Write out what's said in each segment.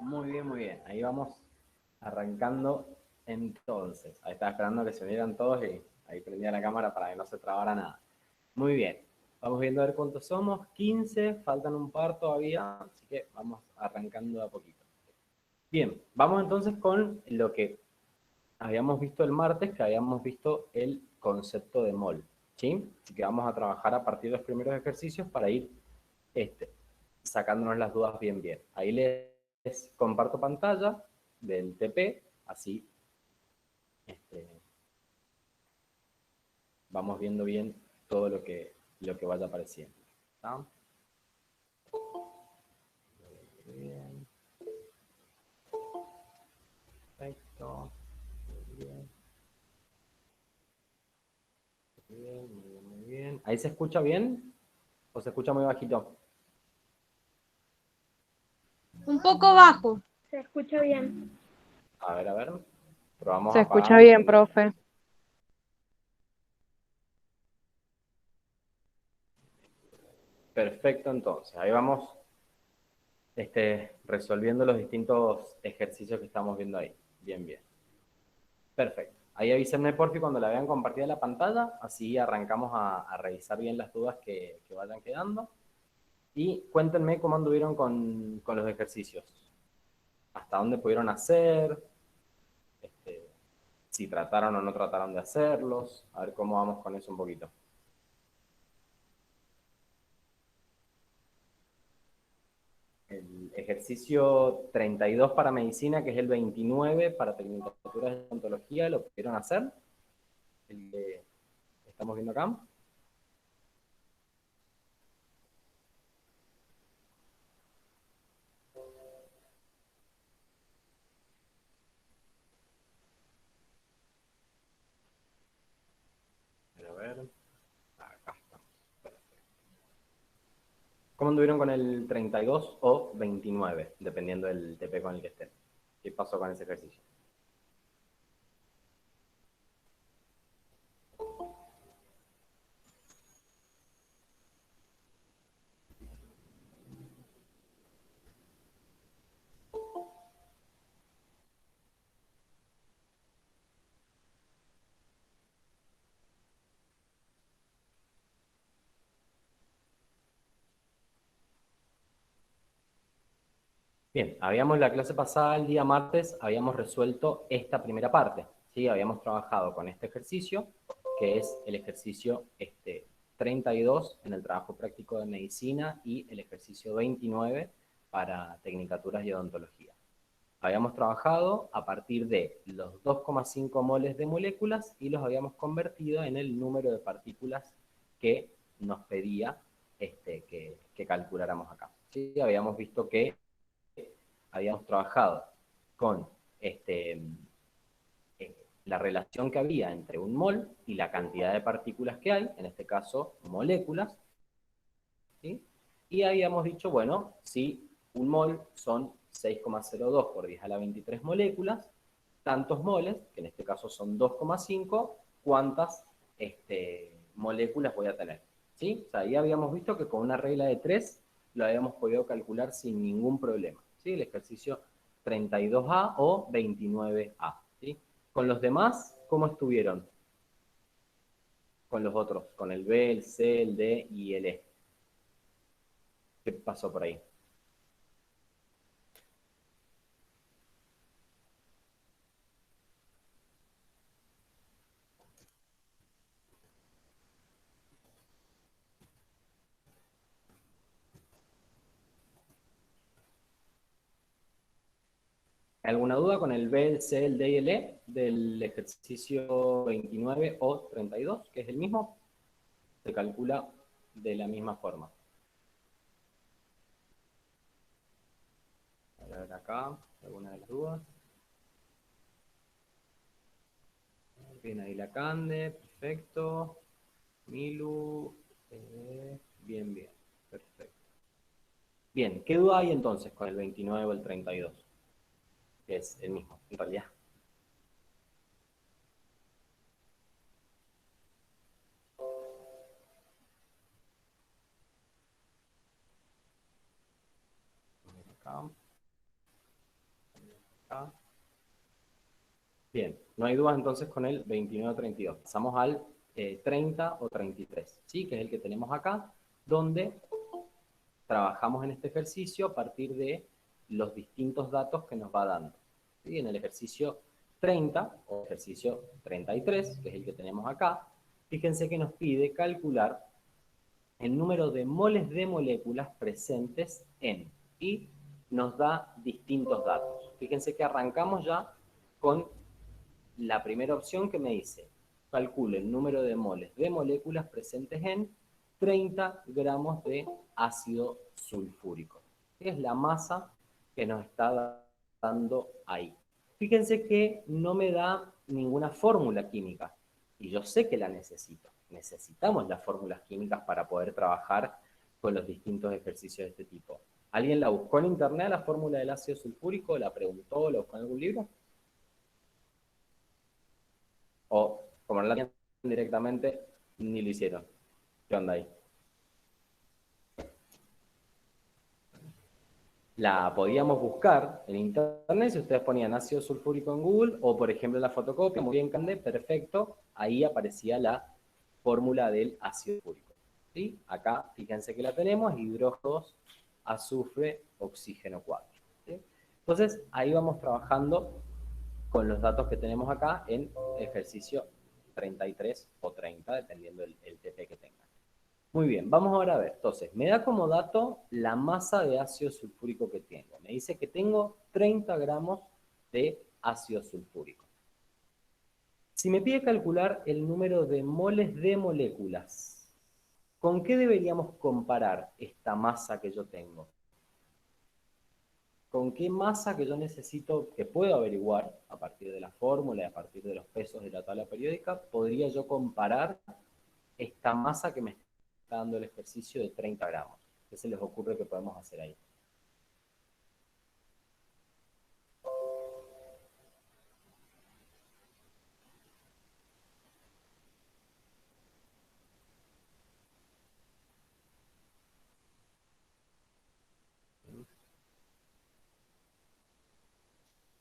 Muy bien, muy bien. Ahí vamos arrancando entonces. Ahí estaba esperando que se unieran todos y ahí prendía la cámara para que no se trabara nada. Muy bien. Vamos viendo a ver cuántos somos. 15, faltan un par todavía, así que vamos arrancando de a poquito. Bien, vamos entonces con lo que habíamos visto el martes, que habíamos visto el concepto de mol. ¿Sí? Así que vamos a trabajar a partir de los primeros ejercicios para ir este, sacándonos las dudas bien. Ahí les comparto pantalla del TP, así vamos viendo bien todo lo que vaya apareciendo. ¿Está? Bien. Perfecto. Muy bien. Muy bien, muy bien, muy bien. ¿Ahí se escucha bien o se escucha muy bajito? Un poco bajo. Se escucha bien. A ver. Probamos Se a escucha apagar y bien, prender. profe. Perfecto, entonces. Ahí vamos resolviendo los distintos ejercicios que estamos viendo ahí. Bien. Perfecto. Ahí avísenme por fin cuando la vean compartida la pantalla, así arrancamos a revisar bien las dudas que vayan quedando. Y cuéntenme cómo anduvieron con los ejercicios. Hasta dónde pudieron hacer, este, si trataron o no trataron de hacerlos. A ver cómo vamos con eso un poquito. El ejercicio 32 para medicina, que es el 29 para tecnicaturas de odontología, ¿lo pudieron hacer? El que estamos viendo acá. A ver, acá está. ¿Cómo anduvieron con el 32 o 29, dependiendo del TP con el que estén? ¿Qué pasó con ese ejercicio? Bien, habíamos la clase pasada, el día martes, habíamos resuelto esta primera parte. ¿Sí? Habíamos trabajado con este ejercicio, que es el ejercicio 32 en el trabajo práctico de medicina y el ejercicio 29 para tecnicaturas y odontología. Habíamos trabajado a partir de los 2,5 moles de moléculas y los habíamos convertido en el número de partículas que nos pedía que calculáramos acá. ¿Sí? Habíamos visto que habíamos trabajado con la relación que había entre un mol y la cantidad de partículas que hay, en este caso moléculas, ¿sí? Y habíamos dicho, bueno, si un mol son 6,02 por 10 a la 23 moléculas, tantos moles, que en este caso son 2,5, ¿cuántas moléculas voy a tener? ¿Sí? O sea, ahí habíamos visto que con una regla de 3 lo habíamos podido calcular sin ningún problema. ¿Sí? El ejercicio 32A o 29A. ¿Sí? Con los demás, ¿cómo estuvieron? Con los otros, con el B, el C, el D y el E. ¿Qué pasó por ahí? ¿Alguna duda con el B, el C, el D y el E del ejercicio 29 o 32, que es el mismo? Se calcula de la misma forma. A ver acá, alguna de las dudas. Bien, ahí la Cande, perfecto. Milu, bien, perfecto. Bien, ¿qué duda hay entonces con el 29 o el 32? Que es el mismo, en realidad. Acá. acá. Bien, no hay dudas entonces con el 29-32. Pasamos al 30 o 33, ¿sí? Que es el que tenemos acá, donde trabajamos en este ejercicio a partir de los distintos datos que nos va dando. ¿Sí? En el ejercicio 30 o ejercicio 33, que es el que tenemos acá, fíjense que nos pide calcular el número de moles de moléculas presentes en, y nos da distintos datos. Fíjense que arrancamos ya con la primera opción que me dice, calcule el número de moles de moléculas presentes en 30 gramos de ácido sulfúrico. Es la masa que nos está dando ahí. Fíjense que no me da ninguna fórmula química, y yo sé que la necesito. Necesitamos las fórmulas químicas para poder trabajar con los distintos ejercicios de este tipo. ¿Alguien la buscó en internet, la fórmula del ácido sulfúrico? ¿La preguntó? ¿La buscó en algún libro? O, como no la tienen directamente, ni lo hicieron. ¿Qué onda ahí? La podíamos buscar en internet si ustedes ponían ácido sulfúrico en Google, o por ejemplo la fotocopia, muy bien, Cande, perfecto, ahí aparecía la fórmula del ácido sulfúrico. ¿Sí? Acá, fíjense que la tenemos, hidrógeno 2, azufre, oxígeno 4. ¿Sí? Entonces, ahí vamos trabajando con los datos que tenemos acá en ejercicio 33 o 30, dependiendo el TP que tengan. Muy bien, vamos ahora a ver. Entonces, me da como dato la masa de ácido sulfúrico que tengo. Me dice que tengo 30 gramos de ácido sulfúrico. Si me pide calcular el número de moles de moléculas, ¿con qué deberíamos comparar esta masa que yo tengo? ¿Con qué masa que yo necesito, que puedo averiguar a partir de la fórmula y a partir de los pesos de la tabla periódica, podría yo comparar esta masa que me está dando el ejercicio de 30 gramos? ¿Qué se les ocurre que podemos hacer ahí?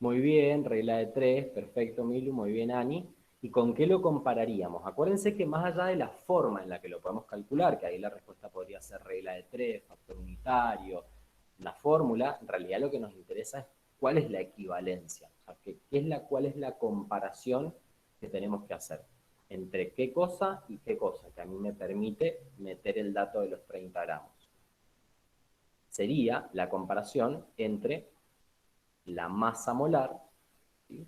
Muy bien, regla de 3, perfecto, Milu, muy bien, Ani. ¿Y con qué lo compararíamos? Acuérdense que más allá de la forma en la que lo podemos calcular, que ahí la respuesta podría ser regla de 3, factor unitario, la fórmula, en realidad lo que nos interesa es cuál es la equivalencia, o sea, cuál es la comparación que tenemos que hacer entre qué cosa y qué cosa, que a mí me permite meter el dato de los 30 gramos. Sería la comparación entre la masa molar, ¿sí?,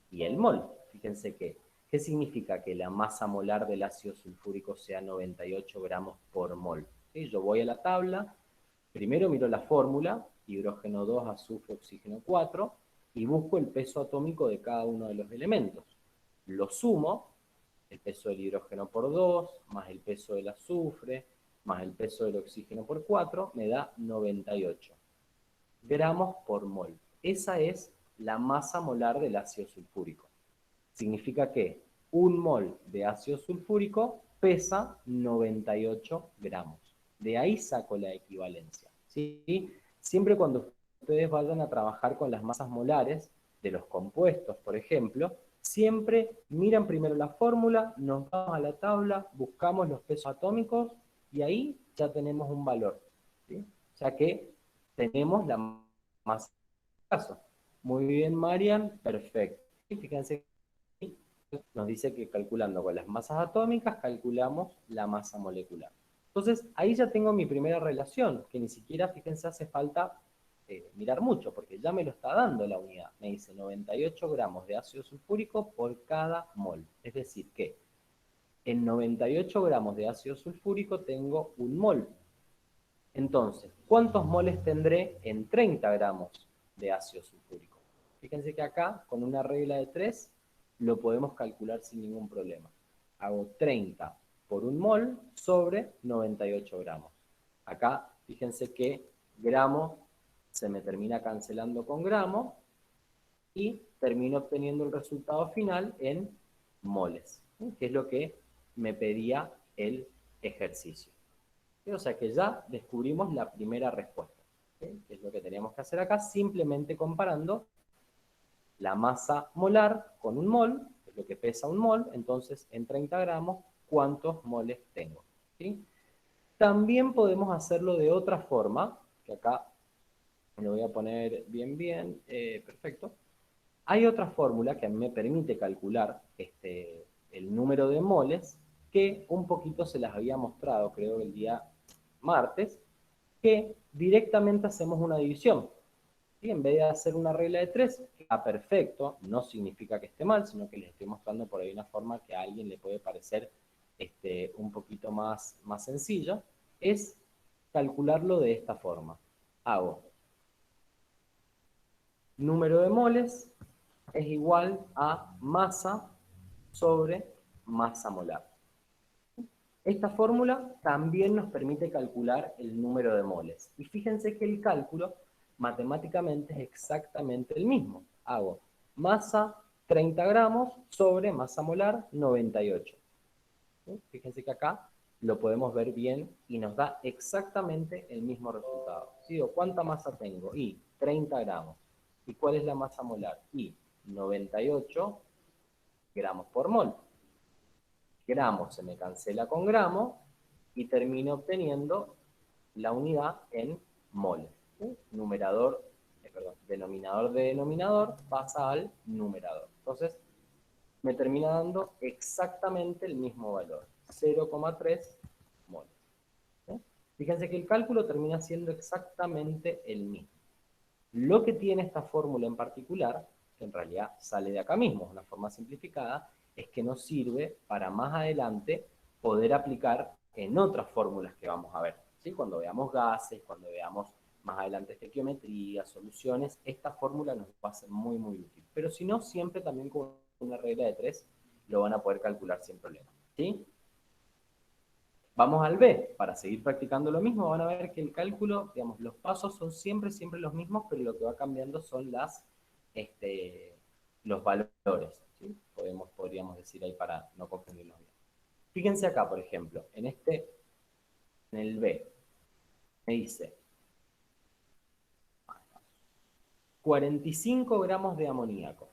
y el mol. Fíjense que, ¿qué significa que la masa molar del ácido sulfúrico sea 98 gramos por mol? ¿Sí? Yo voy a la tabla, primero miro la fórmula, hidrógeno 2, azufre, oxígeno 4, y busco el peso atómico de cada uno de los elementos. Lo sumo, el peso del hidrógeno por 2, más el peso del azufre, más el peso del oxígeno por 4, me da 98 gramos por mol. Esa es la masa molar del ácido sulfúrico. Significa que un mol de ácido sulfúrico pesa 98 gramos. De ahí saco la equivalencia, ¿sí? Siempre cuando ustedes vayan a trabajar con las masas molares de los compuestos, por ejemplo, siempre miran primero la fórmula, nos vamos a la tabla, buscamos los pesos atómicos y ahí ya tenemos un valor, ¿sí? O sea que tenemos la masa. Muy bien, Marian, perfecto. Y fíjense, nos dice que calculando con las masas atómicas calculamos la masa molecular. Entonces, ahí ya tengo mi primera relación, que ni siquiera, fíjense, hace falta mirar mucho, porque ya me lo está dando la unidad. Me dice 98 gramos de ácido sulfúrico por cada mol. Es decir, que en 98 gramos de ácido sulfúrico tengo un mol. Entonces, ¿cuántos moles tendré en 30 gramos de ácido sulfúrico? Fíjense que acá, con una regla de 3, lo podemos calcular sin ningún problema. Hago 30 por un mol sobre 98 gramos. Acá, fíjense que gramo se me termina cancelando con gramo y termino obteniendo el resultado final en moles, ¿sí?, que es lo que me pedía el ejercicio. O sea que ya descubrimos la primera respuesta, ¿sí?, que es lo que teníamos que hacer acá, simplemente comparando la masa molar con un mol, que es lo que pesa un mol, entonces en 30 gramos, ¿cuántos moles tengo? ¿Sí? También podemos hacerlo de otra forma, que acá lo voy a poner bien, perfecto. Hay otra fórmula que a mí me permite calcular el número de moles, que un poquito se las había mostrado, creo, el día martes, que directamente hacemos una división. ¿Sí? En vez de hacer una regla de 3, que está perfecto, no significa que esté mal, sino que les estoy mostrando por ahí una forma que a alguien le puede parecer un poquito más sencilla, es calcularlo de esta forma. Hago número de moles es igual a masa sobre masa molar. Esta fórmula también nos permite calcular el número de moles. Y fíjense que el cálculo matemáticamente es exactamente el mismo. Hago masa 30 gramos sobre masa molar 98. ¿Sí? Fíjense que acá lo podemos ver bien y nos da exactamente el mismo resultado. Si digo, ¿cuánta masa tengo? Y 30 gramos. ¿Y cuál es la masa molar? Y 98 gramos por mol. Gramos se me cancela con gramo y termino obteniendo la unidad en moles. ¿Sí? Denominador de denominador pasa al numerador. Entonces, me termina dando exactamente el mismo valor, 0,3 moles. ¿Sí? Fíjense que el cálculo termina siendo exactamente el mismo. Lo que tiene esta fórmula en particular, que en realidad sale de acá mismo, es una forma simplificada, es que nos sirve para más adelante poder aplicar en otras fórmulas que vamos a ver. ¿Sí? Cuando veamos gases, cuando veamos más adelante estequiometría, soluciones, esta fórmula nos va a ser muy útil. Pero si no, siempre también con una regla de 3 lo van a poder calcular sin problema. ¿Sí? Vamos al B, para seguir practicando lo mismo, van a ver que el cálculo, digamos, los pasos son siempre los mismos, pero lo que va cambiando son los valores, ¿sí? Podríamos decir ahí para no confundirnos bien. Fíjense acá, por ejemplo, en el B, me dice 45 gramos de amoníaco.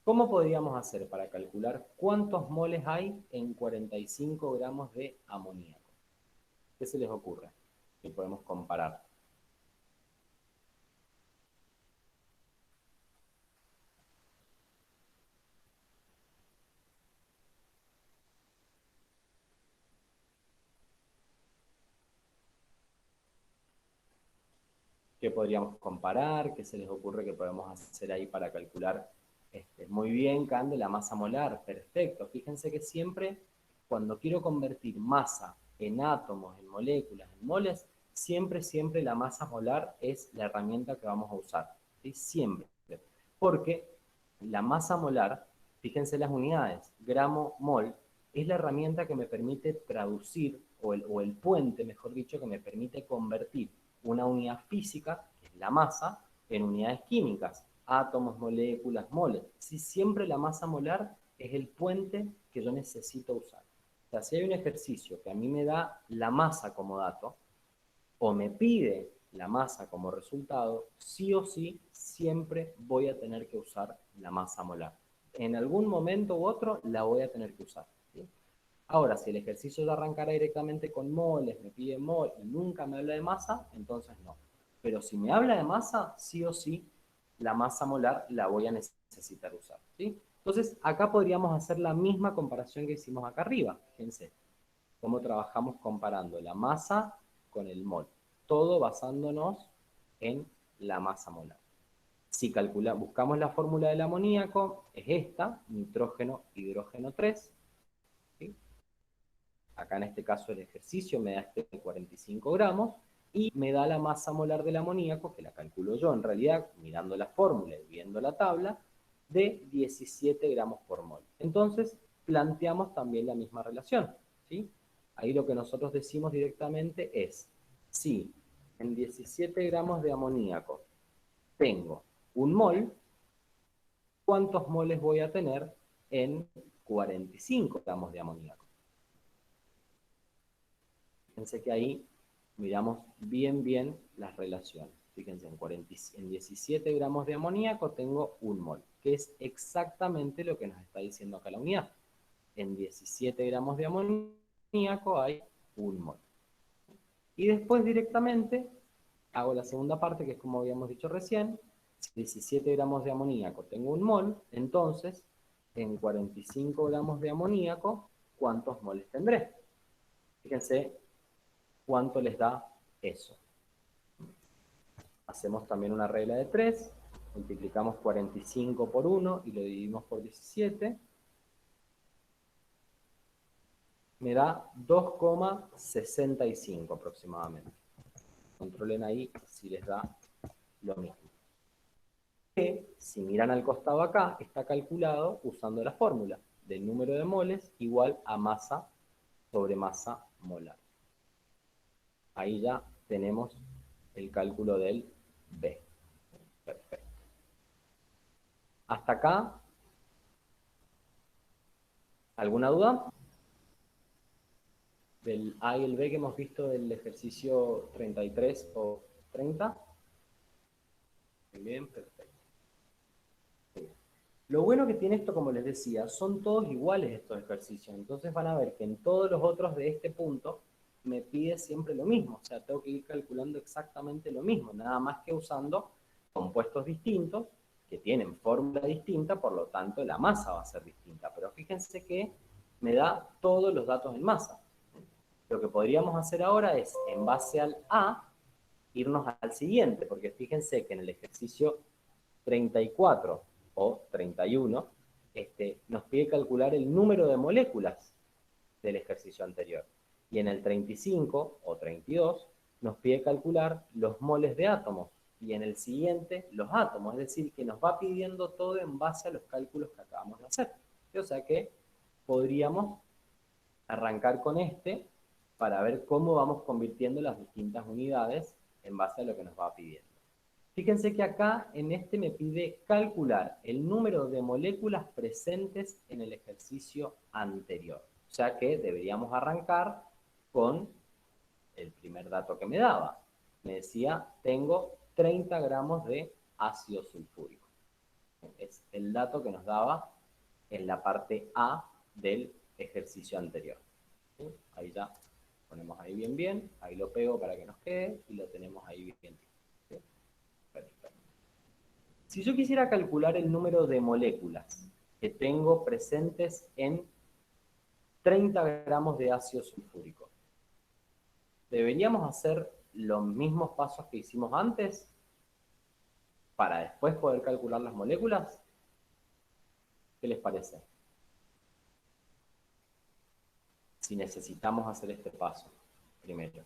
¿Cómo podríamos hacer para calcular cuántos moles hay en 45 gramos de amoníaco? ¿Qué se les ocurre? Que podemos comparar. ¿Qué podríamos comparar? ¿Qué se les ocurre que podemos hacer ahí para calcular? Muy bien, Cande, la masa molar, perfecto. Fíjense que siempre cuando quiero convertir masa en átomos, en moléculas, en moles, siempre la masa molar es la herramienta que vamos a usar. ¿Sí? Siempre. Porque la masa molar, fíjense las unidades, gramo, mol, es la herramienta que me permite traducir, o el puente, mejor dicho, que me permite convertir una unidad física, que es la masa, en unidades químicas, átomos, moléculas, moles. Si siempre la masa molar es el puente que yo necesito usar. O sea, si hay un ejercicio que a mí me da la masa como dato, o me pide la masa como resultado, sí o sí, siempre voy a tener que usar la masa molar. En algún momento u otro la voy a tener que usar. ¿Sí? Ahora, si el ejercicio ya arrancara directamente con moles, me pide mol y nunca me habla de masa, entonces no. Pero si me habla de masa, sí o sí, la masa molar la voy a necesitar usar. ¿Sí? Entonces, acá podríamos hacer la misma comparación que hicimos acá arriba. Fíjense cómo trabajamos comparando la masa con el mol. Todo basándonos en la masa molar. Si buscamos la fórmula del amoníaco, es esta, nitrógeno, hidrógeno 3. ¿Sí? Acá en este caso el ejercicio me da 45 gramos y me da la masa molar del amoníaco, que la calculo yo en realidad mirando la fórmula y viendo la tabla, de 17 gramos por mol. Entonces planteamos también la misma relación. ¿Sí? Ahí lo que nosotros decimos directamente es, si en 17 gramos de amoníaco tengo un mol, ¿cuántos moles voy a tener en 45 gramos de amoníaco? Fíjense que ahí miramos bien las relaciones. Fíjense, en 17 gramos de amoníaco tengo un mol. que es exactamente lo que nos está diciendo acá la unidad. En 17 gramos de amoníaco hay 1 mol. Y después directamente hago la segunda parte, que es como habíamos dicho recién. Si 17 gramos de amoníaco tengo 1 mol, entonces en 45 gramos de amoníaco, ¿cuántos moles tendré? Fíjense cuánto les da eso. Hacemos también una regla de 3, multiplicamos 45 por 1 y lo dividimos por 17. Me da 2,65 aproximadamente. Controlen ahí si les da lo mismo. Que, si miran al costado acá, está calculado usando la fórmula del número de moles igual a masa sobre masa molar. Ahí ya tenemos el cálculo del B. Perfecto. Hasta acá, ¿alguna duda? Del A y el B que hemos visto del ejercicio 33 o 30. Bien, perfecto. Lo bueno que tiene esto, como les decía, son todos iguales estos ejercicios. Entonces van a ver que en todos los otros de este punto me pide siempre lo mismo. O sea, tengo que ir calculando exactamente lo mismo, nada más que usando compuestos distintos que tienen fórmula distinta, por lo tanto la masa va a ser distinta. Pero fíjense que me da todos los datos en masa. Lo que podríamos hacer ahora es, en base al A, irnos al siguiente, porque fíjense que en el ejercicio 34 o 31, nos pide calcular el número de moléculas del ejercicio anterior. Y en el 35 o 32 nos pide calcular los moles de átomos. Y en el siguiente, los átomos. Es decir, que nos va pidiendo todo en base a los cálculos que acabamos de hacer. O sea que podríamos arrancar con este para ver cómo vamos convirtiendo las distintas unidades en base a lo que nos va pidiendo. Fíjense que acá en este me pide calcular el número de moléculas presentes en el ejercicio anterior. O sea que deberíamos arrancar con el primer dato que me daba. Me decía, tengo 30 gramos de ácido sulfúrico. Es el dato que nos daba en la parte A del ejercicio anterior. ¿Sí? Ahí ya ponemos ahí bien, ahí lo pego para que nos quede y lo tenemos ahí bien. ¿Sí? Perfecto. Si yo quisiera calcular el número de moléculas que tengo presentes en 30 gramos de ácido sulfúrico, ¿deberíamos hacer los mismos pasos que hicimos antes para después poder calcular las moléculas? ¿Qué les parece? Si necesitamos hacer este paso primero.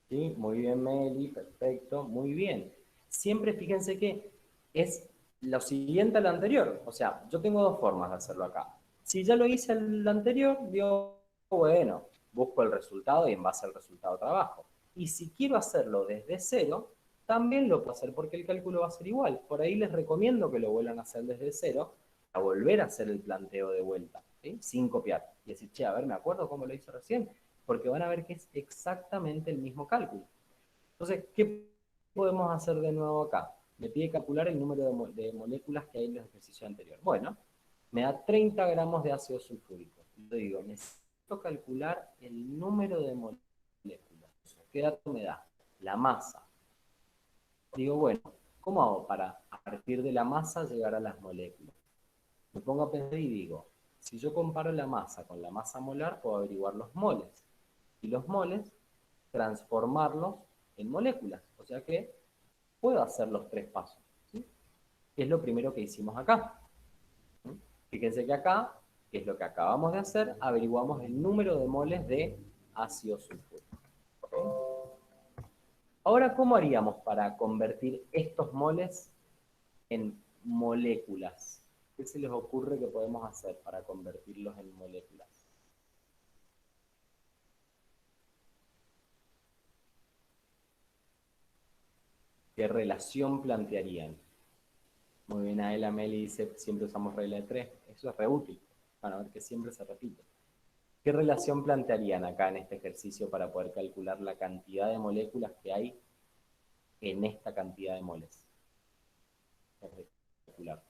¿Sí? Muy bien, Meli, perfecto, muy bien. Siempre fíjense que es lo siguiente al anterior. O sea, yo tengo dos formas de hacerlo acá. Si ya lo hice el anterior, digo, bueno, busco el resultado y en base al resultado trabajo. Y si quiero hacerlo desde cero, también lo puedo hacer porque el cálculo va a ser igual. Por ahí les recomiendo que lo vuelvan a hacer desde cero, a volver a hacer el planteo de vuelta, ¿sí? Sin copiar. Y decir, che, a ver, me acuerdo cómo lo hice recién, porque van a ver que es exactamente el mismo cálculo. Entonces, ¿qué podemos hacer de nuevo acá? Me pide calcular el número de moléculas que hay en el ejercicio anterior. Bueno, me da 30 gramos de ácido sulfúrico. Yo digo, necesito calcular el número de moléculas. ¿Qué dato me da? La masa. Digo, bueno, ¿cómo hago para a partir de la masa llegar a las moléculas? Me pongo a pensar y digo, si yo comparo la masa con la masa molar, puedo averiguar los moles. Y los moles, transformarlos en moléculas. O sea que puedo hacer los tres pasos. ¿Sí? Que es lo primero que hicimos acá. ¿Sí? Fíjense que acá, que es lo que acabamos de hacer, averiguamos el número de moles de ácido sulfúrico. ¿Sí? Ahora, ¿cómo haríamos para convertir estos moles en moléculas? ¿Qué se les ocurre que podemos hacer para convertirlos en moléculas? ¿Qué relación plantearían? Muy bien, Aela Meli dice, siempre usamos regla de 3. Eso es re útil. Van a ver que siempre se repite. ¿Qué relación plantearían acá en este ejercicio para poder calcular la cantidad de moléculas que hay en esta cantidad de moles? Calcular.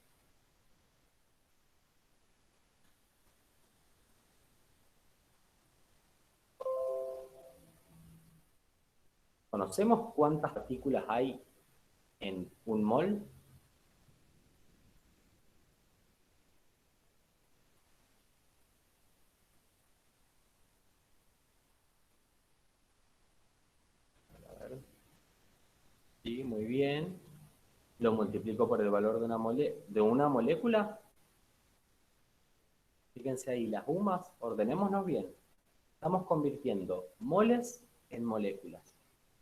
¿Conocemos cuántas partículas hay en un mol? A ver. Sí, muy bien. Lo multiplico por el valor de una molécula. Fíjense ahí, las UMAs, ordenémonos bien. Estamos convirtiendo moles en moléculas.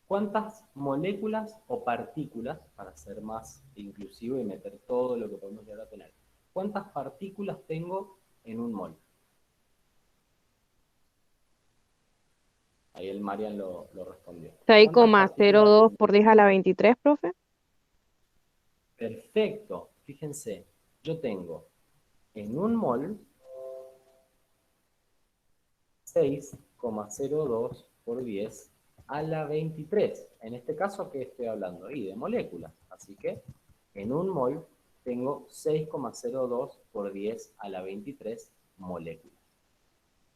¿Cuántas moléculas o partículas, para ser más inclusivo y meter todo lo que podemos llegar a tener, cuántas partículas tengo en un mol? Ahí el Marian lo respondió. ¿Cuántas partículas 6,02 tengo? por 10 a la 23, profe. Perfecto. Fíjense, yo tengo en un mol 6,02 por 10 a la 23. En este caso, ¿qué estoy hablando? Ahí de moléculas. Así que en un mol tengo 6,02 por 10 a la 23 moléculas.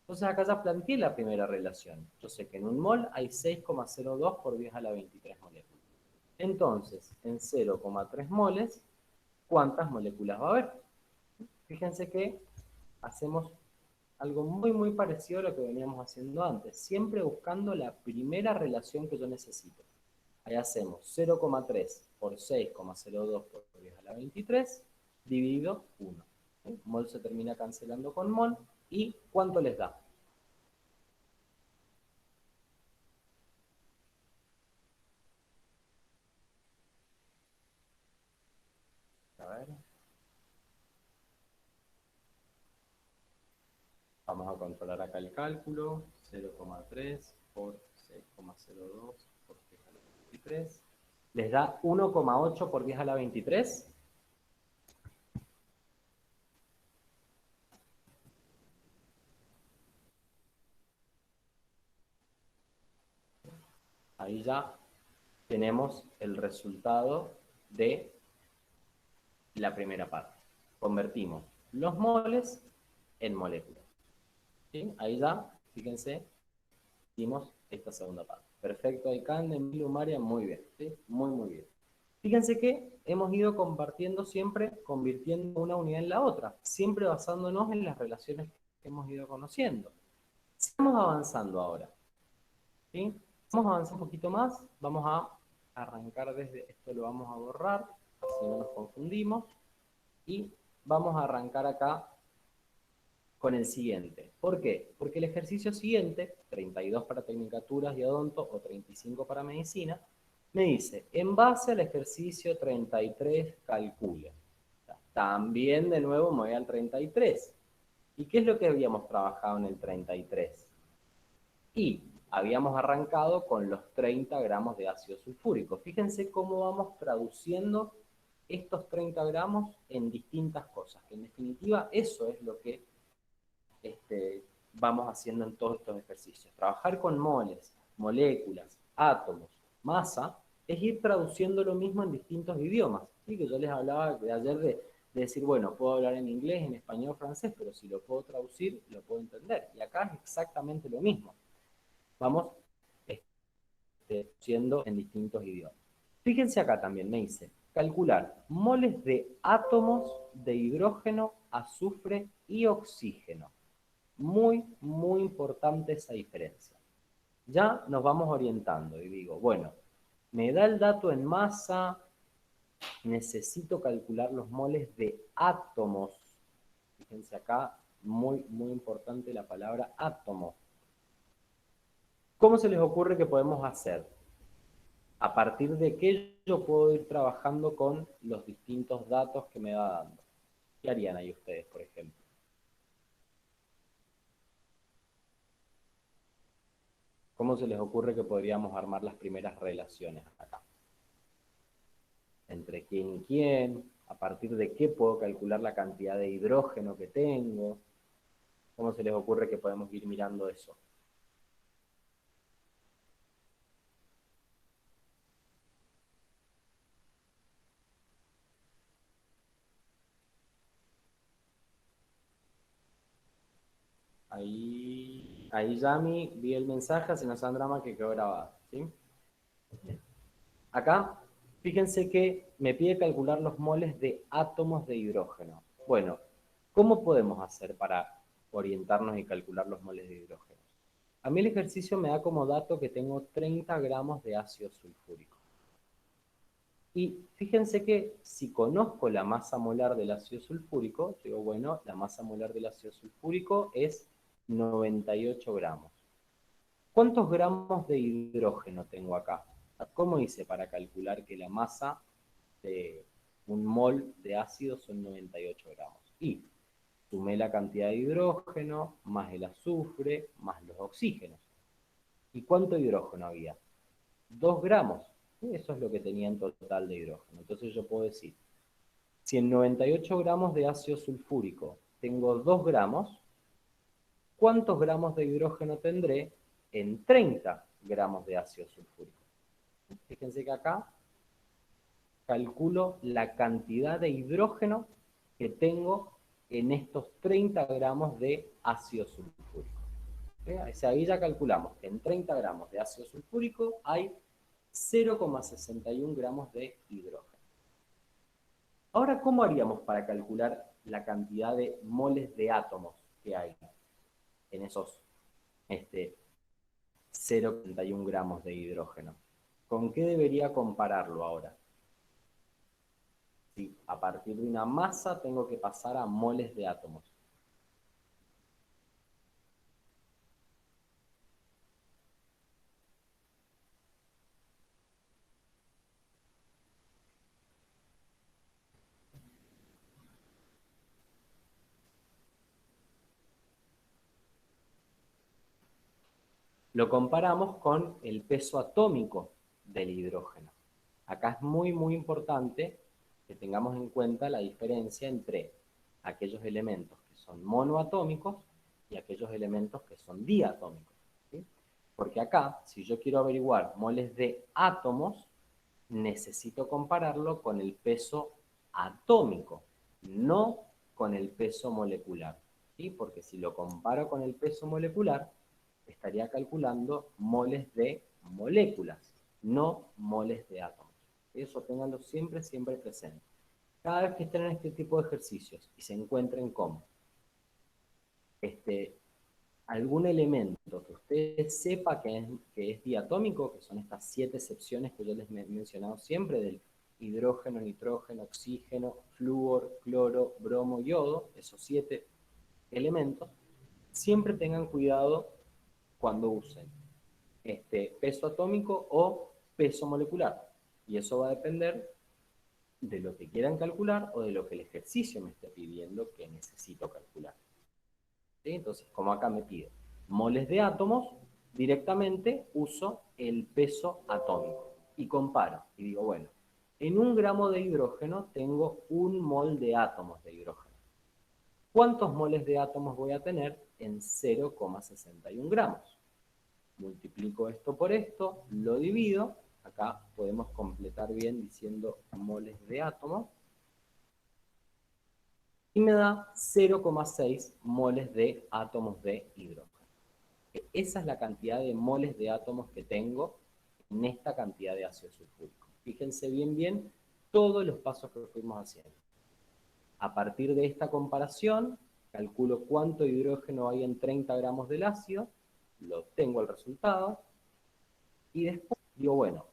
Entonces acá ya planteé la primera relación. Yo sé que en un mol hay 6,02 por 10 a la 23 moléculas. Entonces, en 0,3 moles, ¿cuántas moléculas va a haber? Fíjense que hacemos algo muy, muy parecido a lo que veníamos haciendo antes, siempre buscando la primera relación que yo necesito. Ahí hacemos 0,3 por 6,02 por 10 a la 23, dividido 1. ¿Sí? Mol se termina cancelando con mol, ¿y cuánto les da? A ver. Vamos a controlar acá el cálculo, 0,3 por 6,02 por 10 a la 23. ¿Les da 1,8 por 10 a la 23? Ahí ya tenemos el resultado de la primera parte. Convertimos los moles en moléculas. ¿Sí? Ahí ya, fíjense, hicimos esta segunda parte. Perfecto, Aikan, Emilio, María, muy bien. ¿Sí? Muy, muy bien. Fíjense que hemos ido compartiendo siempre, convirtiendo una unidad en la otra, siempre basándonos en las relaciones que hemos ido conociendo. Sigamos avanzando ahora. ¿Sí? Vamos a avanzar un poquito más, vamos a arrancar desde, esto lo vamos a borrar, así no nos confundimos, y vamos a arrancar acá con el siguiente. ¿Por qué? Porque el ejercicio siguiente, 32 para tecnicaturas y odonto o 35 para medicina, me dice, en base al ejercicio 33, calcule. También de nuevo me voy al 33. ¿Y qué es lo que habíamos trabajado en el 33? Y habíamos arrancado con los 30 gramos de ácido sulfúrico. Fíjense cómo vamos traduciendo estos 30 gramos en distintas cosas, que en definitiva eso es lo que vamos haciendo en todos estos ejercicios. Trabajar con moles, moléculas, átomos, masa, es ir traduciendo lo mismo en distintos idiomas. ¿Sí? Que yo les hablaba de ayer de decir, bueno, puedo hablar en inglés, en español, francés, pero si lo puedo traducir, lo puedo entender. Y acá es exactamente lo mismo. Vamos siendo en distintos idiomas. Fíjense acá también, me dice, calcular moles de átomos de hidrógeno, azufre y oxígeno. Muy, muy importante esa diferencia. Ya nos vamos orientando y digo, bueno, me da el dato en masa, necesito calcular los moles de átomos. Fíjense acá, muy, muy importante la palabra átomo. ¿Cómo se les ocurre que podemos hacer? A partir de qué yo puedo ir trabajando con los distintos datos que me va dando. ¿Qué harían ahí ustedes, por ejemplo? ¿Cómo se les ocurre que podríamos armar las primeras relaciones acá? ¿Entre quién y quién? ¿A partir de qué puedo calcular la cantidad de hidrógeno que tengo? ¿Cómo se les ocurre que podemos ir mirando eso? Ahí Yami, vi el mensaje, hace no sean drama que quedó grabado, ¿sí? Acá, fíjense que me pide calcular los moles de átomos de hidrógeno. Bueno, ¿cómo podemos hacer para orientarnos y calcular los moles de hidrógeno? A mí el ejercicio me da como dato que tengo 30 gramos de ácido sulfúrico. Y fíjense que si conozco la masa molar del ácido sulfúrico, digo, bueno, la masa molar del ácido sulfúrico es 98 gramos. ¿Cuántos gramos de hidrógeno tengo acá? ¿Cómo hice para calcular que la masa de un mol de ácido son 98 gramos? Y sumé la cantidad de hidrógeno, más el azufre, más los oxígenos. ¿Y cuánto hidrógeno había? 2 gramos. Y eso es lo que tenía en total de hidrógeno. Entonces yo puedo decir, si en 98 gramos de ácido sulfúrico tengo 2 gramos, ¿cuántos gramos de hidrógeno tendré en 30 gramos de ácido sulfúrico? Fíjense que acá calculo la cantidad de hidrógeno que tengo en estos 30 gramos de ácido sulfúrico. Ahí ya calculamos que en 30 gramos de ácido sulfúrico hay 0,61 gramos de hidrógeno. Ahora, ¿cómo haríamos para calcular la cantidad de moles de átomos que hay en esos 0,61 gramos de hidrógeno? ¿Con qué debería compararlo ahora? Si a partir de una masa tengo que pasar a moles de átomos. Lo comparamos con el peso atómico del hidrógeno. Acá es muy, muy importante que tengamos en cuenta la diferencia entre aquellos elementos que son monoatómicos y aquellos elementos que son diatómicos, ¿sí? Porque acá, si yo quiero averiguar moles de átomos, necesito compararlo con el peso atómico, no con el peso molecular, ¿sí? Porque si lo comparo con el peso molecular, estaría calculando moles de moléculas, no moles de átomos. Eso ténganlo siempre, siempre presente. Cada vez que estén en este tipo de ejercicios y se encuentren con algún elemento que usted sepa que es diatómico, que son estas 7 excepciones que yo les he mencionado siempre, del hidrógeno, nitrógeno, oxígeno, flúor, cloro, bromo, yodo, esos 7 elementos, siempre tengan cuidado cuando usen peso atómico o peso molecular. Y eso va a depender de lo que quieran calcular o de lo que el ejercicio me esté pidiendo que necesito calcular. ¿Sí? Entonces, como acá me pide moles de átomos, directamente uso el peso atómico y comparo. Y digo, bueno, en 1 gramo de hidrógeno tengo 1 mol de átomos de hidrógeno. ¿Cuántos moles de átomos voy a tener en 0,61 gramos? Multiplico esto por esto, lo divido. Acá podemos completar bien diciendo moles de átomos. Y me da 0,6 moles de átomos de hidrógeno. Esa es la cantidad de moles de átomos que tengo en esta cantidad de ácido sulfúrico. Fíjense bien, bien todos los pasos que fuimos haciendo. A partir de esta comparación, calculo cuánto hidrógeno hay en 30 gramos del ácido, lo obtengo el resultado, y después digo, bueno,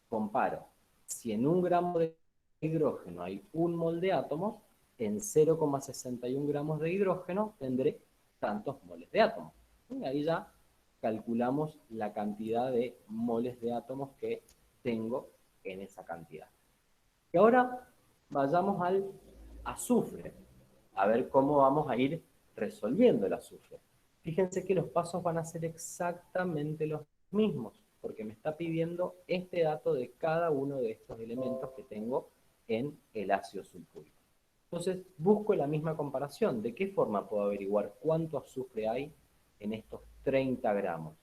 comparo. Si en 1 gramo de hidrógeno hay 1 mol de átomos, en 0,61 gramos de hidrógeno tendré tantos moles de átomos. Y ahí ya calculamos la cantidad de moles de átomos que tengo en esa cantidad. Y ahora vayamos al azufre, a ver cómo vamos a ir resolviendo el azufre. Fíjense que los pasos van a ser exactamente los mismos, porque me está pidiendo este dato de cada uno de estos elementos que tengo en el ácido sulfúrico. Entonces, busco la misma comparación. ¿De qué forma puedo averiguar cuánto azufre hay en estos 30 gramos?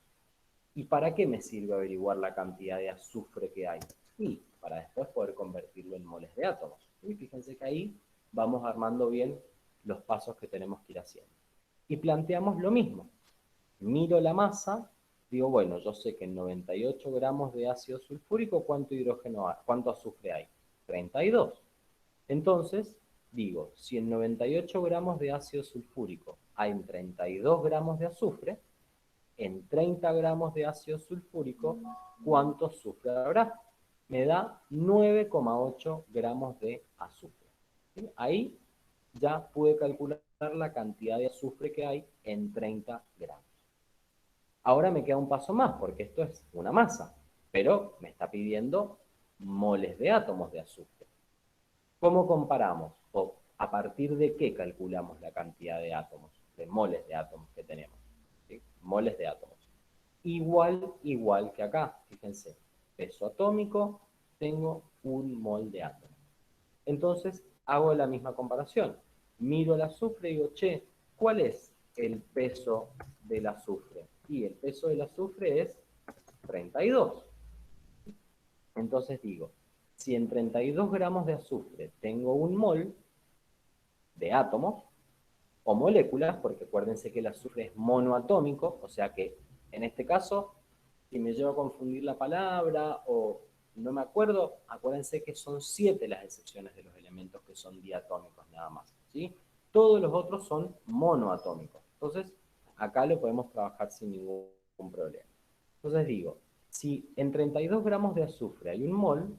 ¿Y para qué me sirve averiguar la cantidad de azufre que hay? Y para después poder convertirlo en moles de átomos. Y fíjense que ahí vamos armando bien los pasos que tenemos que ir haciendo. Y planteamos lo mismo. Miro la masa, digo, bueno, yo sé que en 98 gramos de ácido sulfúrico, ¿cuánto hidrógeno hay? ¿Cuánto azufre hay? 32. Entonces, digo, si en 98 gramos de ácido sulfúrico hay 32 gramos de azufre, en 30 gramos de ácido sulfúrico, ¿cuánto azufre habrá? Me da 9,8 gramos de azufre. ¿Sí? Ahí ya pude calcular la cantidad de azufre que hay en 30 gramos. Ahora me queda un paso más, porque esto es una masa, pero me está pidiendo moles de átomos de azufre. ¿Cómo comparamos? ¿O a partir de qué calculamos la cantidad de átomos, de moles de átomos que tenemos? ¿Sí? Moles de átomos. Igual que acá, fíjense, peso atómico, tengo un mol de átomo. Entonces, hago la misma comparación. Miro el azufre y digo, che, ¿cuál es el peso del azufre? Y el peso del azufre es 32. Entonces digo, si en 32 gramos de azufre tengo un mol de átomos, o moléculas, porque acuérdense que el azufre es monoatómico, o sea que en este caso, si me llevo a confundir la palabra o no me acuerdo, acuérdense que son 7 las excepciones de los elementos que son diatómicos nada más, ¿sí? Todos los otros son monoatómicos. Entonces, acá lo podemos trabajar sin ningún problema. Entonces digo, si en 32 gramos de azufre hay un mol,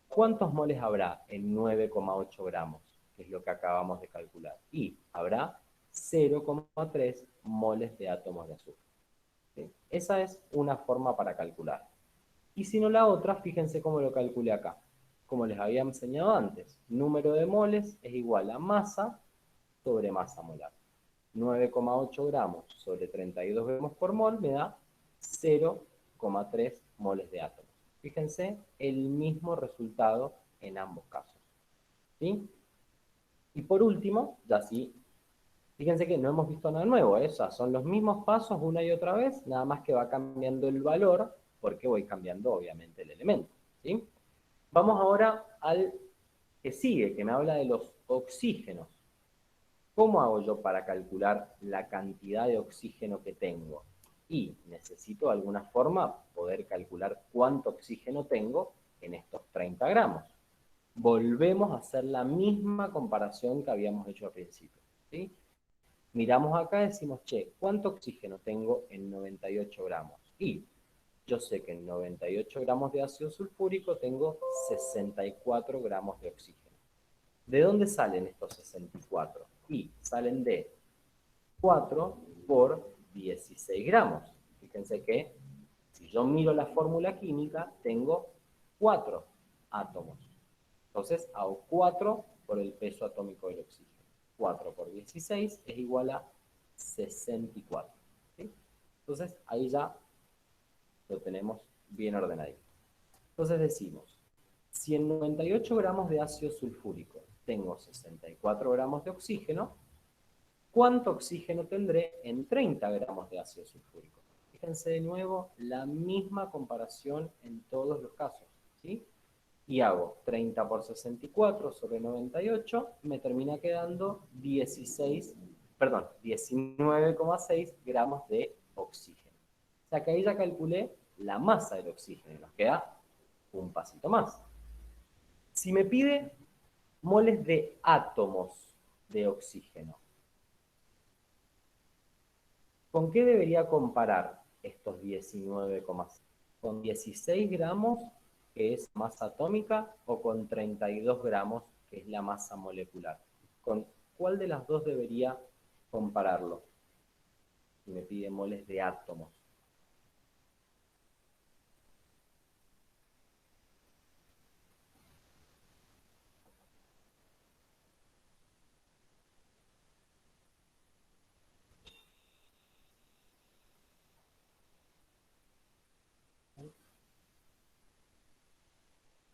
¿cuántos moles habrá en 9,8 gramos? Que es lo que acabamos de calcular. Y habrá 0,3 moles de átomos de azufre. ¿Sí? Esa es una forma para calcular. Y si no la otra, fíjense cómo lo calculé acá. Como les había enseñado antes, número de moles es igual a masa sobre masa molar. 9,8 gramos sobre 32 gramos por mol me da 0,3 moles de átomos. Fíjense el mismo resultado en ambos casos. ¿Sí? Y por último, ya sí, fíjense que no hemos visto nada nuevo, ¿eh? O sea, son los mismos pasos una y otra vez, nada más que va cambiando el valor, porque voy cambiando obviamente el elemento. ¿Sí? Vamos ahora al que sigue, que me habla de los oxígenos. ¿Cómo hago yo para calcular la cantidad de oxígeno que tengo? Y necesito de alguna forma poder calcular cuánto oxígeno tengo en estos 30 gramos. Volvemos a hacer la misma comparación que habíamos hecho al principio. ¿Sí? Miramos acá y decimos, che, ¿cuánto oxígeno tengo en 98 gramos? Y yo sé que en 98 gramos de ácido sulfúrico tengo 64 gramos de oxígeno. ¿De dónde salen estos 64? Y salen de 4 por 16 gramos. Fíjense que si yo miro la fórmula química, tengo 4 átomos. Entonces hago 4 por el peso atómico del oxígeno. 4 por 16 es igual a 64. ¿Sí? Entonces ahí ya lo tenemos bien ordenadito. Entonces decimos, si en 98 gramos de ácido sulfúrico tengo 64 gramos de oxígeno, ¿cuánto oxígeno tendré en 30 gramos de ácido sulfúrico? Fíjense de nuevo la misma comparación en todos los casos, ¿sí? Y hago 30 por 64 sobre 98, me termina quedando 19,6 gramos de oxígeno. O sea que ahí ya calculé la masa del oxígeno, nos queda un pasito más. Si me pide moles de átomos de oxígeno, ¿con qué debería comparar estos 19,6? ¿Con 16 gramos, que es masa atómica, o con 32 gramos, que es la masa molecular? ¿Con cuál de las dos debería compararlo? Si me pide moles de átomos.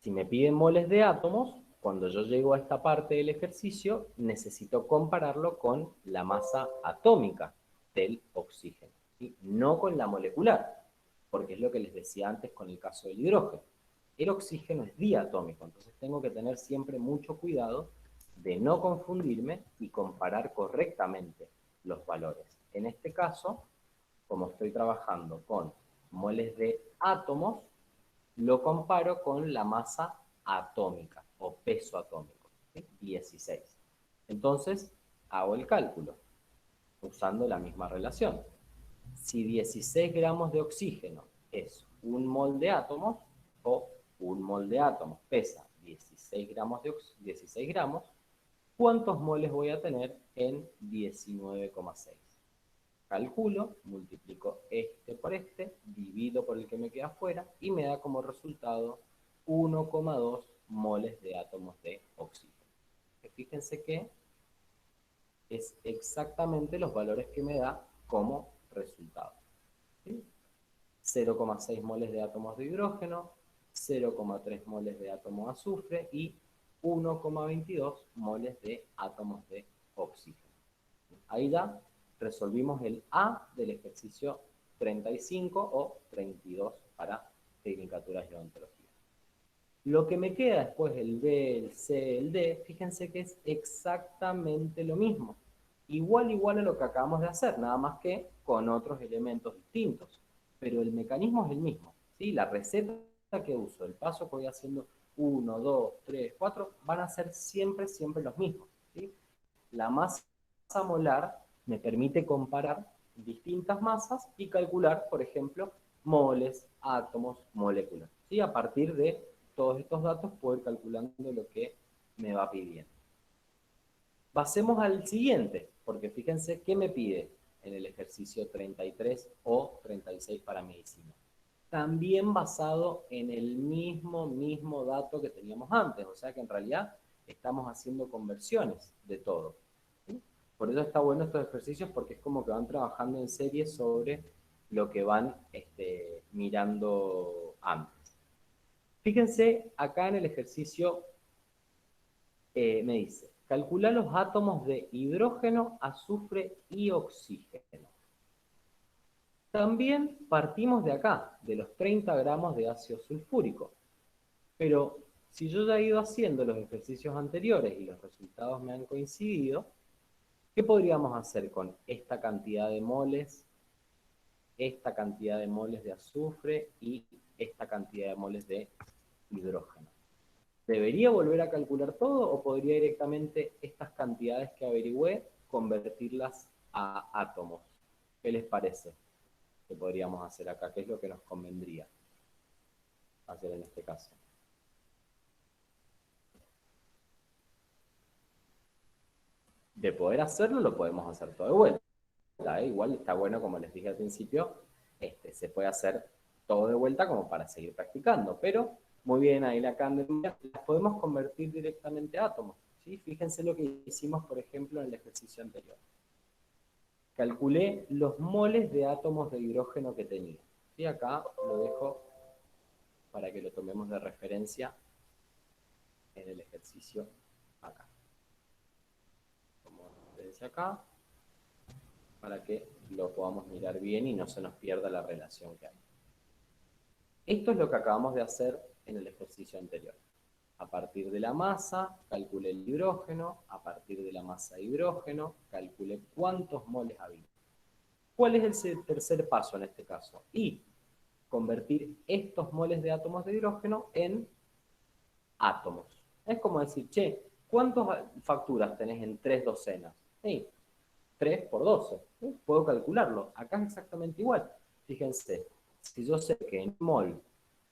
Si me piden moles de átomos, Cuando yo llego a esta parte del ejercicio, necesito compararlo con la masa atómica del oxígeno, ¿sí? No con la molecular, porque es lo que les decía antes con el caso del hidrógeno. El oxígeno es diatómico, entonces tengo que tener siempre mucho cuidado de no confundirme y comparar correctamente los valores. En este caso, como estoy trabajando con moles de átomos, lo comparo con la masa atómica o peso atómico, ¿sí? 16. Entonces, hago el cálculo usando la misma relación. Si 16 gramos de oxígeno es un mol de átomos, o un mol de átomos pesa 16 gramos, 16 gramos, ¿cuántos moles voy a tener en 19,6? Calculo, multiplico este por este, divido por el que me queda afuera y me da como resultado 1,2 moles de átomos de oxígeno. Fíjense que es exactamente los valores que me da como resultado. ¿Sí? 0,6 moles de átomos de hidrógeno, 0,3 moles de átomos de azufre y 1,22 moles de átomos de oxígeno. Ahí ya resolvimos el A del ejercicio 35 o 32 para tecnicaturas y odontología. Lo que me queda después, el B, el C, el D, fíjense que es exactamente lo mismo. Igual a lo que acabamos de hacer, nada más que con otros elementos distintos. Pero el mecanismo es el mismo, ¿sí? La receta que uso, el paso que voy haciendo 1, 2, 3, 4, van a ser siempre los mismos, ¿sí? La masa molar me permite comparar distintas masas y calcular, por ejemplo, moles, átomos, moléculas, ¿sí? A partir de todos estos datos puedo ir calculando lo que me va pidiendo. Pasemos al siguiente, porque fíjense qué me pide en el ejercicio 33 o 36 para medicina. También basado en el mismo dato que teníamos antes, o sea que en realidad estamos haciendo conversiones de todo. ¿Sí? Por eso está bueno estos ejercicios, porque es como que van trabajando en serie sobre lo que van mirando antes. Fíjense, acá en el ejercicio me dice, calcula los átomos de hidrógeno, azufre y oxígeno. También partimos de acá, de los 30 gramos de ácido sulfúrico. Pero si yo ya he ido haciendo los ejercicios anteriores y los resultados me han coincidido, ¿qué podríamos hacer con esta cantidad de moles, esta cantidad de moles de azufre y esta cantidad de moles de hidrógeno? ¿Debería volver a calcular todo o podría directamente estas cantidades que averigüé convertirlas a átomos? ¿Qué les parece que podríamos hacer acá? ¿Qué es lo que nos convendría hacer en este caso? De poder hacerlo, lo podemos hacer todo de vuelta. Igual está bueno, como les dije al principio, se puede hacer todo de vuelta como para seguir practicando, pero muy bien, ahí la candela, las podemos convertir directamente a átomos, ¿sí? Fíjense lo que hicimos, por ejemplo, en el ejercicio anterior. Calculé los moles de átomos de hidrógeno que tenía. Y acá lo dejo para que lo tomemos de referencia en el ejercicio acá. Como les decía acá, para que lo podamos mirar bien y no se nos pierda la relación que hay. Esto es lo que acabamos de hacer en el ejercicio anterior. A partir de la masa, calculé el hidrógeno, a partir de la masa de hidrógeno, calculé cuántos moles había. ¿Cuál es el tercer paso en este caso? Y convertir estos moles de átomos de hidrógeno en átomos. Es como decir, che, ¿cuántas facturas tenés en 3 docenas? Sí, 3 por 12. ¿Sí? Puedo calcularlo. Acá es exactamente igual. Fíjense, si yo sé que en mol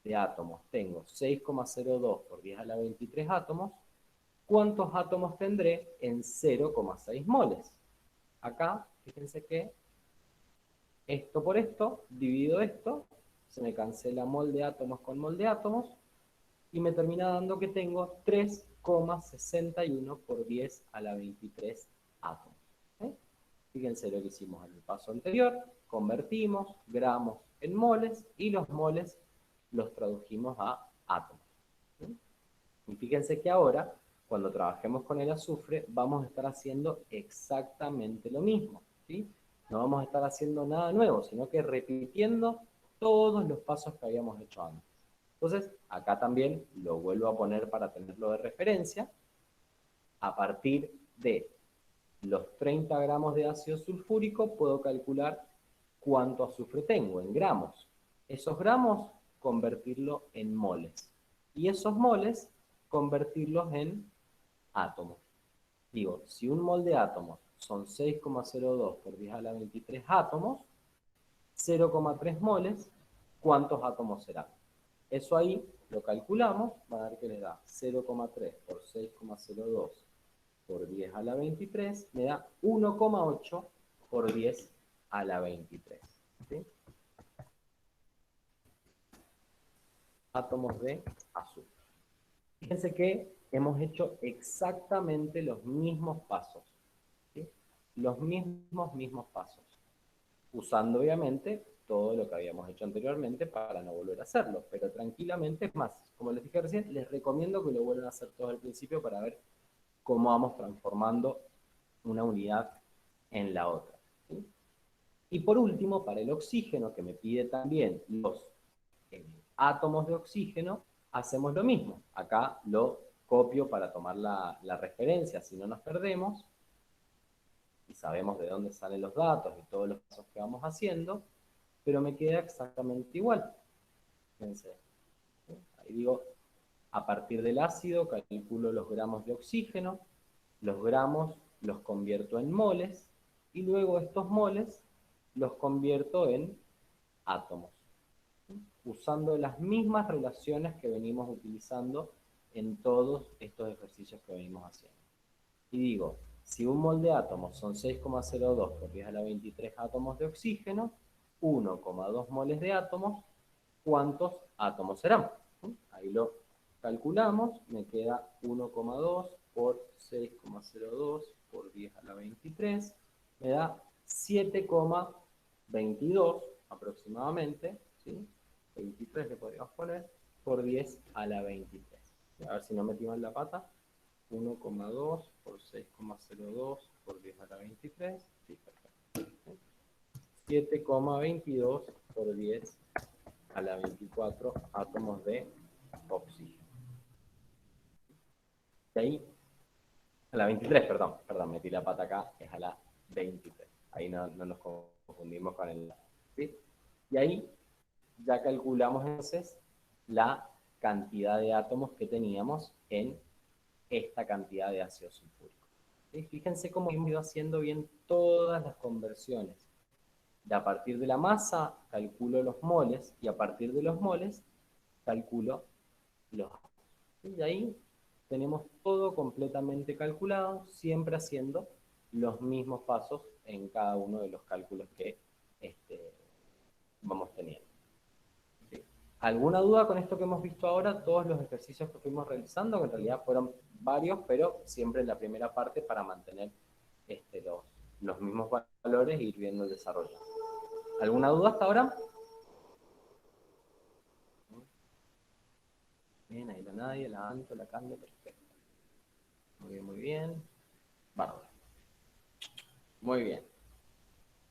de átomos tengo 6,02 por 10 a la 23 átomos, ¿cuántos átomos tendré en 0,6 moles? Acá, fíjense que esto por esto, divido esto, se me cancela mol de átomos con mol de átomos, y me termina dando que tengo 3,61 por 10 a la 23 átomos. ¿Sí? Fíjense lo que hicimos en el paso anterior, convertimos gramos en moles y los moles los tradujimos a átomos. ¿Sí? Y Fíjense que ahora, cuando trabajemos con el azufre, vamos a estar haciendo exactamente lo mismo, ¿sí? No vamos a estar haciendo nada nuevo, sino que repitiendo todos los pasos que habíamos hecho antes. Entonces, acá también lo vuelvo a poner para tenerlo de referencia. A partir de los 30 gramos de ácido sulfúrico, puedo calcular cuánto azufre tengo en gramos. Esos gramos, convertirlo en moles. Y esos moles, convertirlos en átomos. Digo, si un mol de átomos son 6,02 por 10 a la 23 átomos, 0,3 moles, ¿cuántos átomos serán? Eso ahí lo calculamos, va a dar que le da 0,3 por 6,02 por 10 a la 23, me da 1,8 por 10 a la 23. ¿Sí? Átomos de azufre. Fíjense que hemos hecho exactamente los mismos pasos. ¿Sí? Los mismos pasos. Usando obviamente todo lo que habíamos hecho anteriormente para no volver a hacerlo. Pero tranquilamente, es más, como les dije recién, les recomiendo que lo vuelvan a hacer todo al principio para ver cómo vamos transformando una unidad en la otra. ¿Sí? Y por último, para el oxígeno, que me pide también los átomos de oxígeno, hacemos lo mismo. Acá lo copio para tomar la referencia, si no nos perdemos, y sabemos de dónde salen los datos y todos los pasos que vamos haciendo, pero me queda exactamente igual. Fíjense. Ahí digo, a partir del ácido calculo los gramos de oxígeno, los gramos los convierto en moles, y luego estos moles los convierto en átomos, usando las mismas relaciones que venimos utilizando en todos estos ejercicios que venimos haciendo. Y digo, si un mol de átomos son 6,02 por 10 a la 23 átomos de oxígeno, 1,2 moles de átomos, ¿cuántos átomos serán? Ahí lo calculamos, me queda 1,2 por 6,02 por 10 a la 23, me da 7,22 aproximadamente, ¿sí? 23 le podríamos poner, por 10 a la 23. A ver si no metí mal la pata. 1,2 por 6,02 por 10 a la 23. Sí, perfecto. 7,22 por 10 a la 24 átomos de oxígeno. De ahí, a la 23, perdón, metí la pata acá, es a la 23. Ahí no nos confundimos con el... ¿sí? Y ahí ya calculamos entonces la cantidad de átomos que teníamos en esta cantidad de ácido sulfúrico. ¿Sí? Fíjense cómo hemos ido haciendo bien todas las conversiones. De a partir de la masa calculo los moles y a partir de los moles calculo los átomos. Y ahí tenemos todo completamente calculado, siempre haciendo los mismos pasos en cada uno de los cálculos que vamos teniendo. ¿Sí? ¿Alguna duda con esto que hemos visto ahora? Todos los ejercicios que fuimos realizando, que en realidad fueron varios, pero siempre en la primera parte para mantener los mismos valores e ir viendo el desarrollo. ¿Alguna duda hasta ahora? Bien, ahí no nadie, la Anto, la Cande, perfecto. Muy bien. Bárbaro. Muy bien.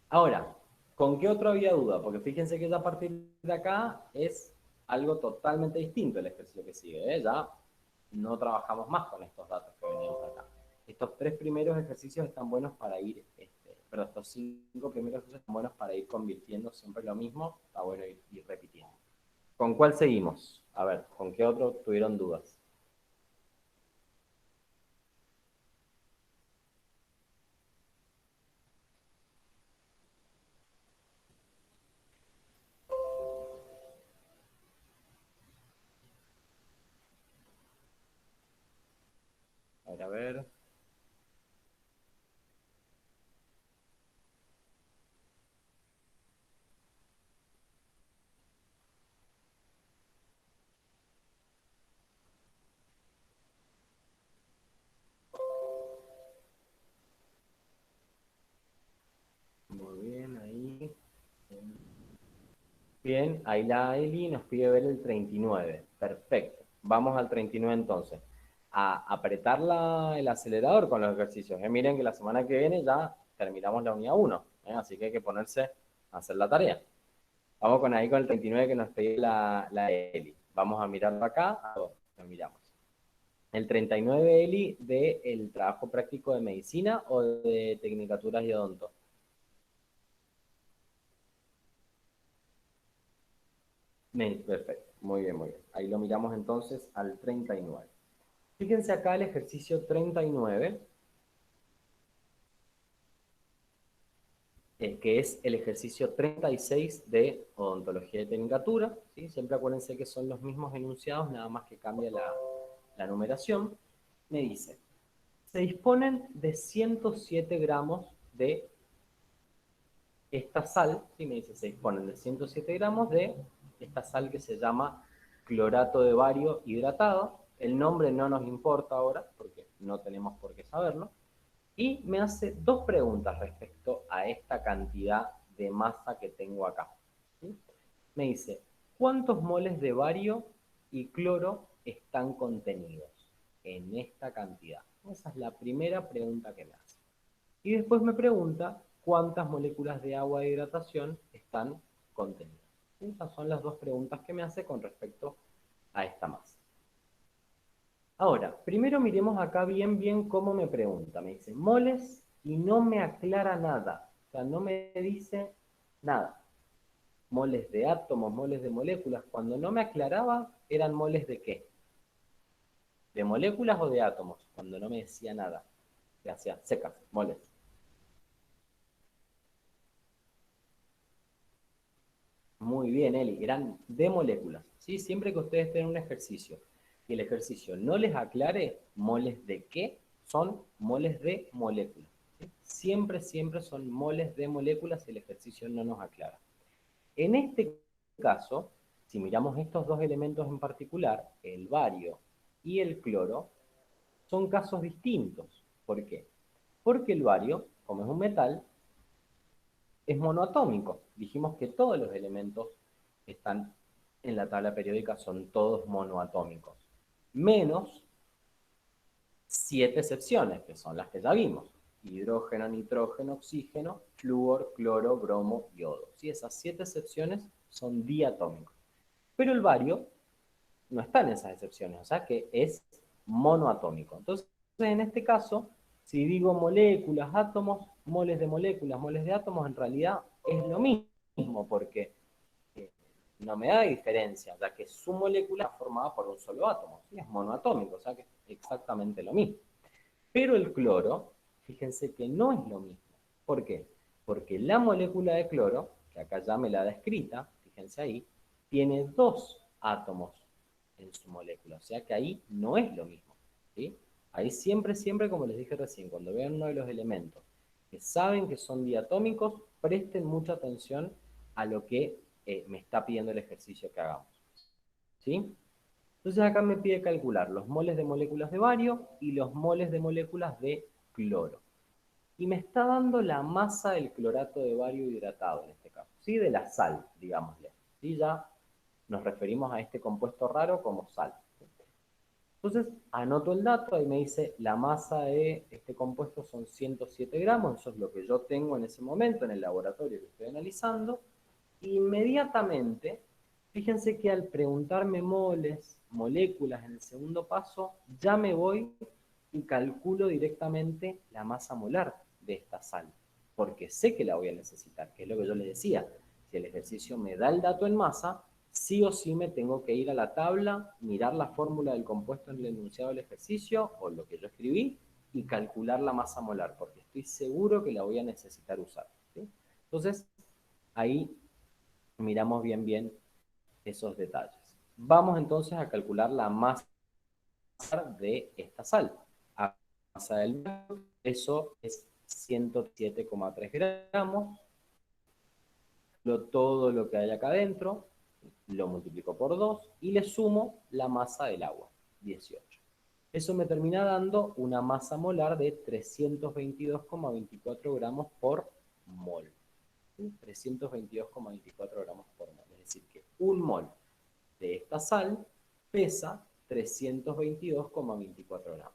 Ahora, ¿con qué otro había duda? Porque fíjense que ya a partir de acá es algo totalmente distinto el ejercicio que sigue, ¿eh? Ya no trabajamos más con estos datos que veníamos acá. Estos 3 primeros ejercicios están buenos para ir, pero estos 5 primeros ejercicios están buenos para ir convirtiendo siempre lo mismo, está bueno ir repitiendo. ¿Con cuál seguimos? A ver, ¿con qué otro tuvieron dudas? A ver. Muy bien, ahí. Bien, ahí la Eli nos pide ver el 39. Perfecto. Vamos al 39 entonces. a apretar el acelerador con los ejercicios. Miren que la semana que viene ya terminamos la unidad 1, así que hay que ponerse a hacer la tarea. Vamos con ahí con el 39 que nos pidió la Eli. Vamos a mirarlo acá, lo miramos. El 39, Eli, ¿del trabajo práctico de medicina o de tecnicaturas y odonto? Perfecto, muy bien, muy bien. Ahí lo miramos entonces al 39. Fíjense acá el ejercicio 39, que es el ejercicio 36 de odontología de tecnicatura, ¿sí? Siempre acuérdense que son los mismos enunciados, nada más que cambia la numeración. Me dice, se disponen de 107 gramos de esta sal, ¿sí? Me dice, se disponen de 107 gramos de esta sal que se llama clorato de bario hidratado. El nombre no nos importa ahora, porque no tenemos por qué saberlo. Y me hace dos preguntas respecto a esta cantidad de masa que tengo acá. ¿Sí? Me dice, ¿cuántos moles de bario y cloro están contenidos en esta cantidad? Esa es la primera pregunta que me hace. Y después me pregunta cuántas moléculas de agua de hidratación están contenidas. Esas son las dos preguntas que me hace con respecto a esta masa. Ahora, primero miremos acá bien cómo me pregunta. Me dice moles y no me aclara nada. O sea, no me dice nada. Moles de átomos, moles de moléculas. Cuando no me aclaraba, ¿eran moles de qué? ¿De moléculas o de átomos? Cuando no me decía nada. Ya sea secas, moles. Muy bien, Eli. Eran de moléculas. ¿Sí? Siempre que ustedes tengan un ejercicio y el ejercicio no les aclare moles de qué, son moles de moléculas. ¿Sí? Siempre son moles de moléculas si el ejercicio no nos aclara. En este caso, si miramos estos dos elementos en particular, el bario y el cloro, son casos distintos. ¿Por qué? Porque el bario, como es un metal, es monoatómico. Dijimos que todos los elementos que están en la tabla periódica son todos monoatómicos, menos 7 excepciones, que son las que ya vimos. Hidrógeno, nitrógeno, oxígeno, flúor, cloro, bromo, yodo. ¿Sí? Esas 7 excepciones son diatómicos. Pero el bario no está en esas excepciones, o sea que es monoatómico. Entonces, en este caso, si digo moléculas, átomos, moles de moléculas, moles de átomos, en realidad es lo mismo, porque no me da diferencia, ya que su molécula está formada por un solo átomo, ¿sí? Es monoatómico, o sea que es exactamente lo mismo. Pero el cloro, fíjense que no es lo mismo. ¿Por qué? Porque la molécula de cloro, que acá ya me la da escrita, fíjense ahí, tiene dos átomos en su molécula, o sea que ahí no es lo mismo. ¿Sí? Ahí siempre, como les dije recién, cuando vean uno de los elementos que saben que son diatómicos, presten mucha atención a lo que me está pidiendo el ejercicio que hagamos. ¿Sí? Entonces acá me pide calcular los moles de moléculas de bario y los moles de moléculas de cloro. Y me está dando la masa del clorato de bario hidratado en este caso, ¿sí? De la sal, digámosle. ¿Sí? Ya nos referimos a este compuesto raro como sal. Entonces anoto el dato, ahí me dice la masa de este compuesto son 107 gramos, eso es lo que yo tengo en ese momento en el laboratorio que estoy analizando. Inmediatamente, fíjense que al preguntarme moles, moléculas en el segundo paso, ya me voy y calculo directamente la masa molar de esta sal, porque sé que la voy a necesitar, que es lo que yo les decía. Si el ejercicio me da el dato en masa, sí o sí me tengo que ir a la tabla, mirar la fórmula del compuesto en el enunciado del ejercicio, o lo que yo escribí, y calcular la masa molar, porque estoy seguro que la voy a necesitar usar. ¿Sí? Entonces, ahí miramos bien esos detalles. Vamos entonces a calcular la masa de esta sal. La masa del eso es 107,3 gramos. Todo lo que hay acá adentro, lo multiplico por 2 y le sumo la masa del agua, 18. Eso me termina dando una masa molar de 322,24 gramos por mol. 322,24 gramos por mol. Es decir, que un mol de esta sal pesa 322,24 gramos.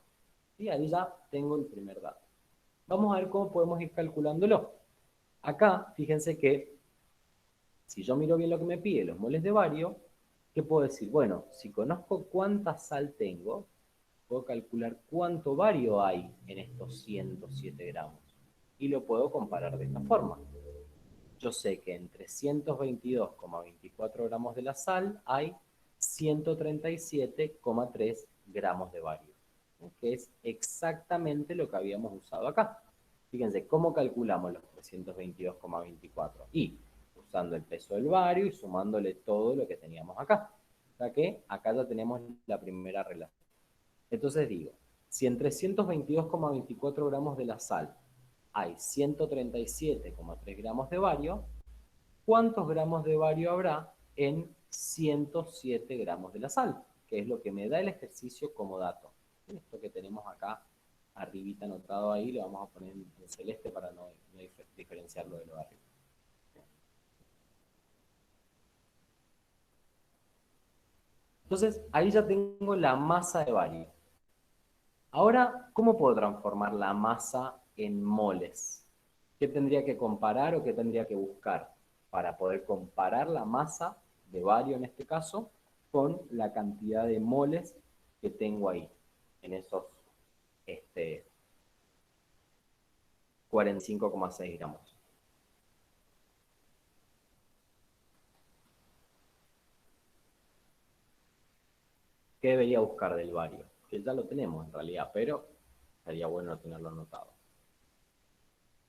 Y ahí ya tengo el primer dato. Vamos a ver cómo podemos ir calculándolo. Acá, fíjense que si yo miro bien lo que me pide, los moles de bario, ¿qué puedo decir? Bueno, si conozco cuánta sal tengo, puedo calcular cuánto bario hay en estos 107 gramos. Y lo puedo comparar de esta forma. Yo sé que en 322,24 gramos de la sal hay 137,3 gramos de bario, que es exactamente lo que habíamos usado acá. Fíjense, ¿cómo calculamos los 322,24? Y usando el peso del bario y sumándole todo lo que teníamos acá. O sea que acá ya tenemos la primera relación. Entonces digo, si en 322,24 gramos de la sal hay 137,3 gramos de bario, ¿cuántos gramos de bario habrá en 107 gramos de la sal? Que es lo que me da el ejercicio como dato. Esto que tenemos acá arribita anotado ahí, lo vamos a poner en celeste para no diferenciarlo de lo de arriba. Entonces, ahí ya tengo la masa de bario. Ahora, ¿cómo puedo transformar la masa en moles? ¿Qué tendría que comparar o qué tendría que buscar para poder comparar la masa de bario en este caso con la cantidad de moles que tengo ahí en esos 45,6 gramos? ¿Qué debería buscar del bario? Que ya lo tenemos en realidad, pero sería bueno tenerlo anotado.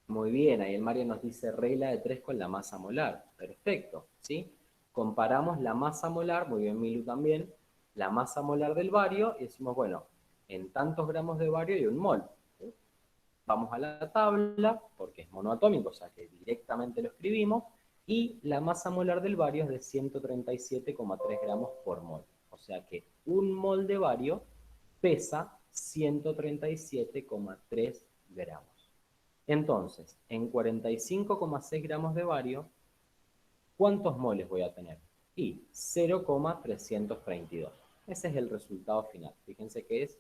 Muy bien, ahí el Mario nos dice regla de 3 con la masa molar. Perfecto, ¿sí? Comparamos la masa molar, muy bien Milu también, la masa molar del bario y decimos, bueno, en tantos gramos de bario hay un mol. ¿Sí? Vamos a la tabla, porque es monoatómico, o sea que directamente lo escribimos, y la masa molar del bario es de 137,3 gramos por mol. O sea que un mol de bario pesa 137,3 gramos. Entonces, en 45,6 gramos de bario, ¿cuántos moles voy a tener? Y 0,332. Ese es el resultado final. Fíjense que es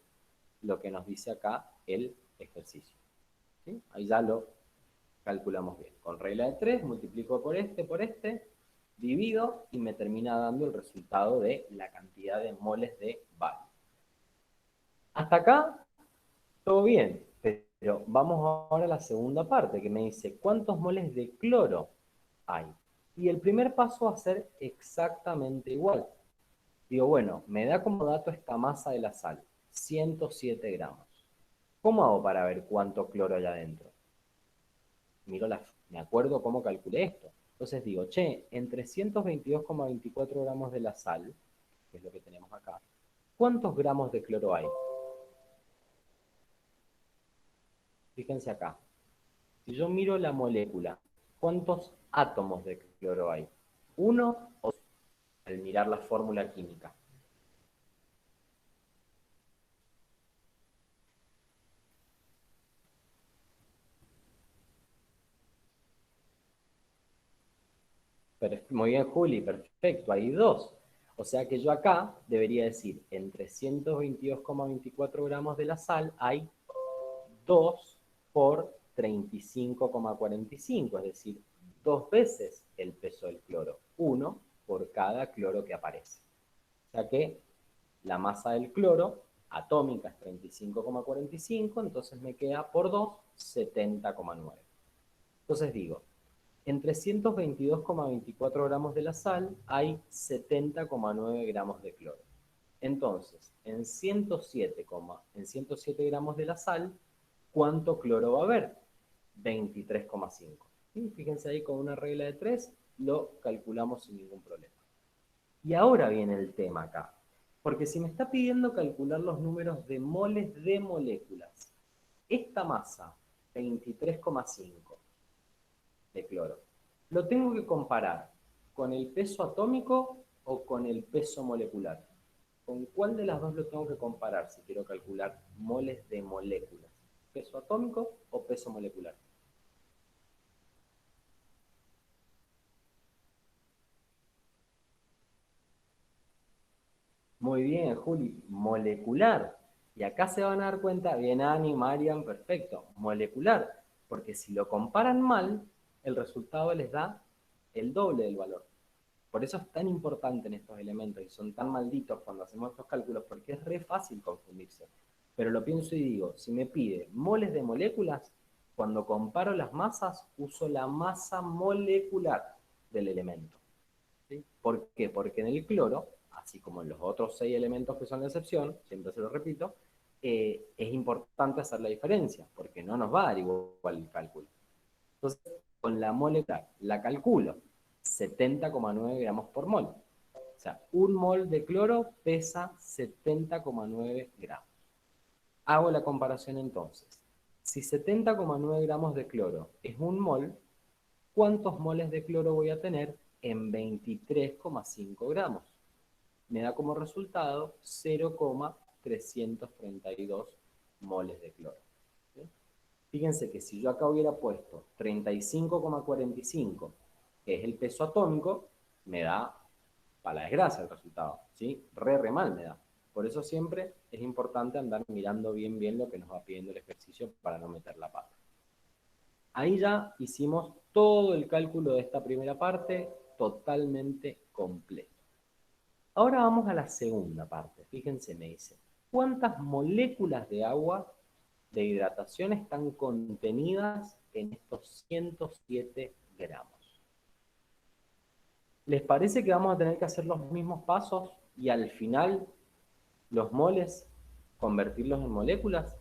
lo que nos dice acá el ejercicio. ¿Sí? Ahí ya lo calculamos bien. Con regla de 3, multiplico por este, divido y me termina dando el resultado de la cantidad de moles de bario. Hasta acá, todo bien. Pero vamos ahora a la segunda parte, que me dice, ¿cuántos moles de cloro hay? Y el primer paso va a ser exactamente igual. Digo, bueno, me da como dato esta masa de la sal, 107 gramos. ¿Cómo hago para ver cuánto cloro hay adentro? Me acuerdo cómo calculé esto. Entonces digo, che, en 322,24 gramos de la sal, que es lo que tenemos acá, ¿cuántos gramos de cloro hay? Fíjense acá. Si yo miro la molécula, ¿cuántos átomos de cloro hay? ¿Uno o dos? Al mirar la fórmula química. Muy bien, Juli, perfecto, hay dos. O sea que yo acá debería decir, en 322,24 gramos de la sal hay 2 por 35,45, es decir, 2 veces el peso del cloro, 1 por cada cloro que aparece. O sea que la masa del cloro atómica es 35,45, entonces me queda por 2, 70,9. Entonces digo, en 322,24 gramos de la sal hay 70,9 gramos de cloro. Entonces, en 107 gramos de la sal, ¿cuánto cloro va a haber? 23,5. ¿Sí? Fíjense ahí con una regla de 3, lo calculamos sin ningún problema. Y ahora viene el tema acá. Porque si me está pidiendo calcular los números de moles de moléculas, esta masa, 23,5 de cloro, lo tengo que comparar con el peso atómico o con el peso molecular. ¿Con cuál de las dos lo tengo que comparar si quiero calcular moles de moléculas? ¿Peso atómico o peso molecular? Muy bien, Juli, molecular. Y acá se van a dar cuenta, bien Ani, Marian, perfecto, molecular. Porque si lo comparan mal, el resultado les da el doble del valor. Por eso es tan importante en estos elementos y son tan malditos cuando hacemos estos cálculos, porque es re fácil confundirse. Pero lo pienso y digo, si me pide moles de moléculas, cuando comparo las masas, uso la masa molecular del elemento. ¿Sí? ¿Por qué? Porque en el cloro, así como en los otros 6 elementos que son la excepción, siempre se lo repito, es importante hacer la diferencia, porque no nos va a dar igual el cálculo. Entonces, con la molecular, la calculo, 70,9 gramos por mol. O sea, un mol de cloro pesa 70,9 gramos. Hago la comparación entonces. Si 70,9 gramos de cloro es un mol, ¿cuántos moles de cloro voy a tener en 23,5 gramos? Me da como resultado 0,332 moles de cloro. ¿Sí? Fíjense que si yo acá hubiera puesto 35,45, que es el peso atómico, me da, para la desgracia, el resultado. ¿Sí? Re mal me da. Por eso siempre es importante andar mirando bien lo que nos va pidiendo el ejercicio para no meter la pata. Ahí ya hicimos todo el cálculo de esta primera parte totalmente completo. Ahora vamos a la segunda parte. Fíjense, me dice, ¿cuántas moléculas de agua de hidratación están contenidas en estos 107 gramos? ¿Les parece que vamos a tener que hacer los mismos pasos y al final los moles convertirlos en moléculas?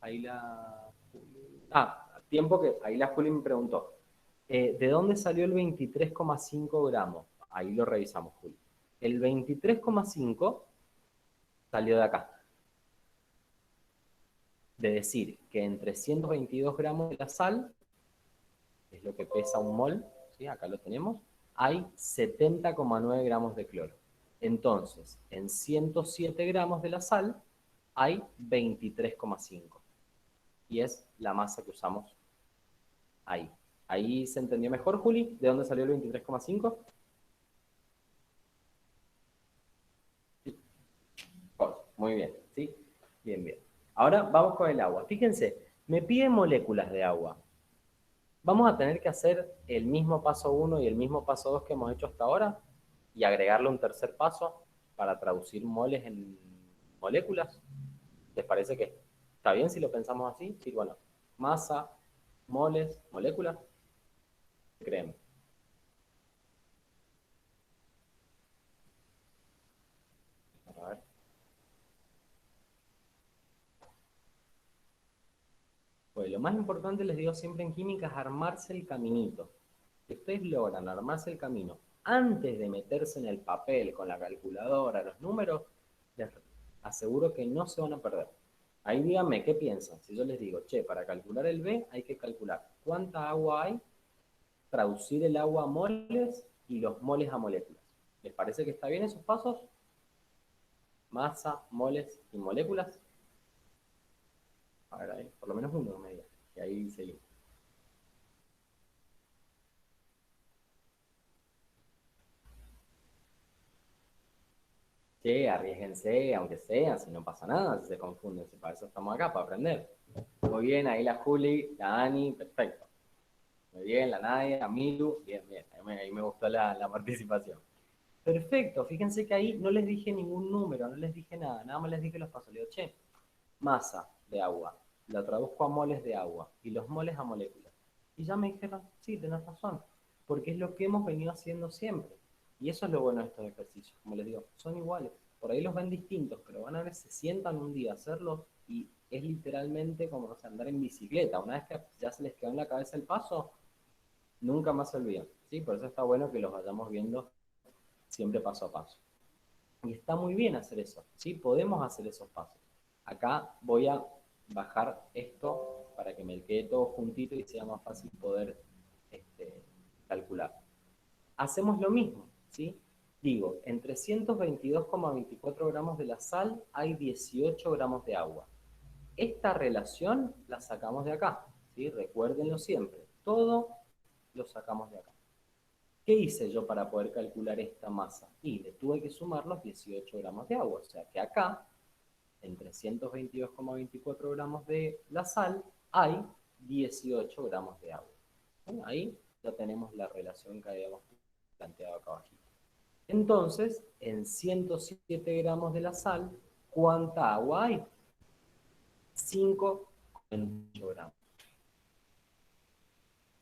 Ahí la... tiempo que ahí la Juli me preguntó. ¿De dónde salió el 23,5 gramos? Ahí lo revisamos, Juli. El 23,5 salió de acá. De decir que en 322 gramos de la sal, que es lo que pesa un mol, ¿sí? Acá lo tenemos, hay 70,9 gramos de cloro. Entonces, en 107 gramos de la sal hay 23,5. Y es la masa que usamos ahí. ¿Ahí se entendió mejor, Juli? ¿De dónde salió el 23,5? Sí. Muy bien, ¿sí? Bien. Ahora vamos con el agua. Fíjense, me pide moléculas de agua. Vamos a tener que hacer el mismo paso 1 y el mismo paso 2 que hemos hecho hasta ahora y agregarle un tercer paso para traducir moles en moléculas. ¿Les parece que está bien si lo pensamos así? Sí, bueno, masa, moles, moléculas. ¿Qué creemos? A ver. Pues lo más importante, les digo siempre en química, es armarse el caminito. Si ustedes logran armarse el camino antes de meterse en el papel con la calculadora, los números, les aseguro que no se van a perder. Ahí díganme, ¿qué piensan? Si yo les digo, che, para calcular el B hay que calcular cuánta agua hay, traducir el agua a moles y los moles a moléculas. ¿Les parece que está bien esos pasos? Masa, moles y moléculas. A ver, ahí, por lo menos uno me diga. Y ahí seguimos. Che, arriesguense, aunque sea, si no pasa nada, si se confunden, si para eso estamos acá, para aprender. Muy bien, ahí la Juli, la Ani, perfecto. Muy bien, la Nadia, la Milu, bien. Ahí me gustó la participación. Perfecto, fíjense que ahí no les dije ningún número, no les dije nada más les dije los pasos. Le digo, che, masa de agua, la traduzco a moles de agua y los moles a moléculas. Y ya me dijeron, sí, tenés razón, porque es lo que hemos venido haciendo siempre. Y eso es lo bueno de estos ejercicios, como les digo, son iguales. Por ahí los ven distintos, pero van a ver, se sientan un día a hacerlos y es literalmente como, no sé, andar en bicicleta. Una vez que ya se les quedó en la cabeza el paso, nunca más se olvidan. ¿Sí? Por eso está bueno que los vayamos viendo siempre paso a paso. Y está muy bien hacer eso, ¿sí? Podemos hacer esos pasos. Acá voy a bajar esto para que me quede todo juntito y sea más fácil poder calcular. Hacemos lo mismo, ¿sí? Digo, en 322,24 gramos de la sal hay 18 gramos de agua. Esta relación la sacamos de acá, ¿sí? Recuérdenlo siempre. Todo lo sacamos de acá. ¿Qué hice yo para poder calcular esta masa? Y le tuve que sumar los 18 gramos de agua. O sea que acá, en 322,24 gramos de la sal, hay 18 gramos de agua. Bueno, ahí ya tenemos la relación que habíamos planteado acá abajo. Entonces, en 107 gramos de la sal, ¿cuánta agua hay? 5,8 gramos.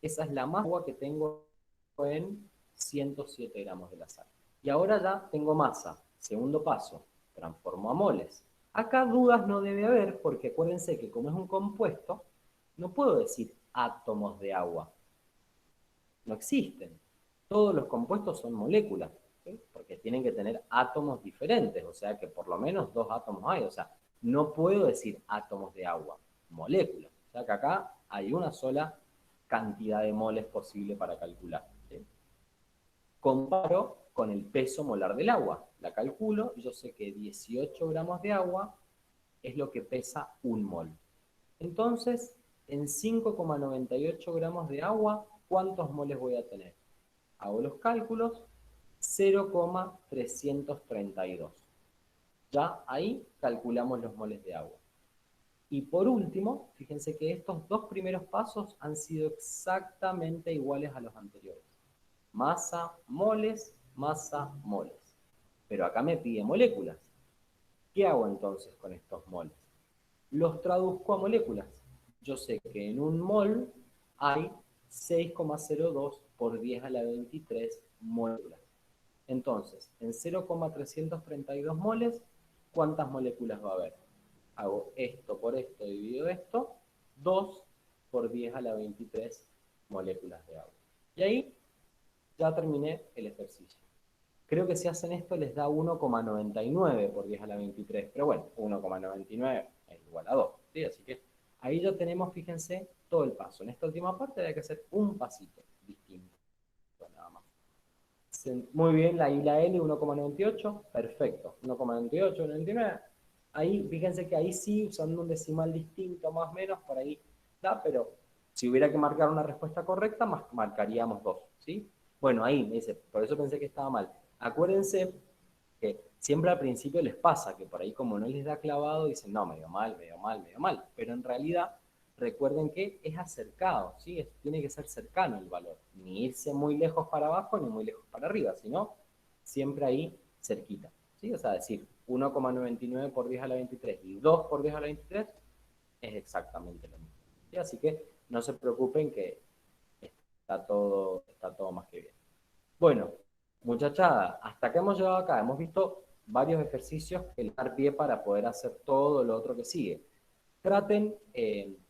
Esa es la más agua que tengo en 107 gramos de la sal. Y ahora ya tengo masa. Segundo paso, transformo a moles. Acá dudas no debe haber porque acuérdense que como es un compuesto, no puedo decir átomos de agua. No existen. Todos los compuestos son moléculas, ¿sí? Porque tienen que tener átomos diferentes, o sea que por lo menos 2 átomos hay. O sea, no puedo decir átomos de agua, moléculas. O sea que acá hay una sola cantidad de moles posible para calcular, ¿sí? Comparo con el peso molar del agua. La calculo y yo sé que 18 gramos de agua es lo que pesa un mol. Entonces, en 5,98 gramos de agua, ¿cuántos moles voy a tener? Hago los cálculos, 0,332. Ya ahí calculamos los moles de agua. Y por último, fíjense que estos dos primeros pasos han sido exactamente iguales a los anteriores. Masa, moles, masa, moles. Pero acá me pide moléculas. ¿Qué hago entonces con estos moles? Los traduzco a moléculas. Yo sé que en un mol hay 6,02 por 10 a la 23 moléculas. Entonces, en 0,332 moles, ¿cuántas moléculas va a haber? Hago esto por esto, divido esto, 2 por 10 a la 23 moléculas de agua. Y ahí ya terminé el ejercicio. Creo que si hacen esto les da 1,99 por 10 a la 23, pero bueno, 1,99 es igual a 2, ¿sí? Así que ahí ya tenemos, fíjense, todo el paso. En esta última parte hay que hacer un pasito distinto, nada más. Muy bien, la I y la L, 1,98, perfecto. 1,98, 1,99. Ahí, fíjense que ahí sí, usando un decimal distinto, más o menos, por ahí da, pero si hubiera que marcar una respuesta correcta, marcaríamos 2, ¿sí? Bueno, ahí me dice, por eso pensé que estaba mal. Acuérdense que siempre al principio les pasa que por ahí como no les da clavado, dicen, no, medio mal, medio mal, medio mal. Pero en realidad, recuerden que es acercado, ¿sí? Tiene que ser cercano el valor. Ni irse muy lejos para abajo, ni muy lejos para arriba, sino siempre ahí cerquita, ¿sí? O sea, decir 1,99 por 10 a la 23 y 2 por 10 a la 23 es exactamente lo mismo, ¿sí? Así que no se preocupen que está todo más que bien. Bueno, muchachada, hasta que hemos llegado acá, hemos visto varios ejercicios que les dan pie para poder hacer todo lo otro que sigue. Traten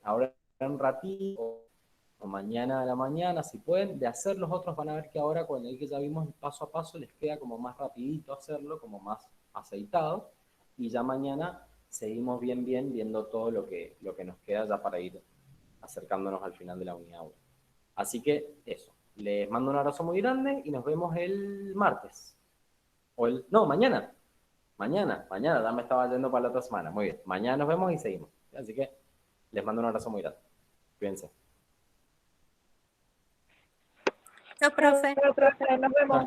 ahora un ratito o mañana a la mañana, si pueden, de hacer los otros. Van a ver que ahora con el que ya vimos el paso a paso les queda como más rapidito hacerlo, como más aceitado. Y ya mañana seguimos bien viendo todo lo que nos queda ya para ir acercándonos al final de la unidad 1. Así que eso. Les mando un abrazo muy grande y nos vemos el martes. No, mañana. Mañana, ya me estaba yendo para la otra semana. Muy bien. Mañana nos vemos y seguimos. Así que les mando un abrazo muy grande. Cuídense. Chao, profe. Chao, profe, nos vemos.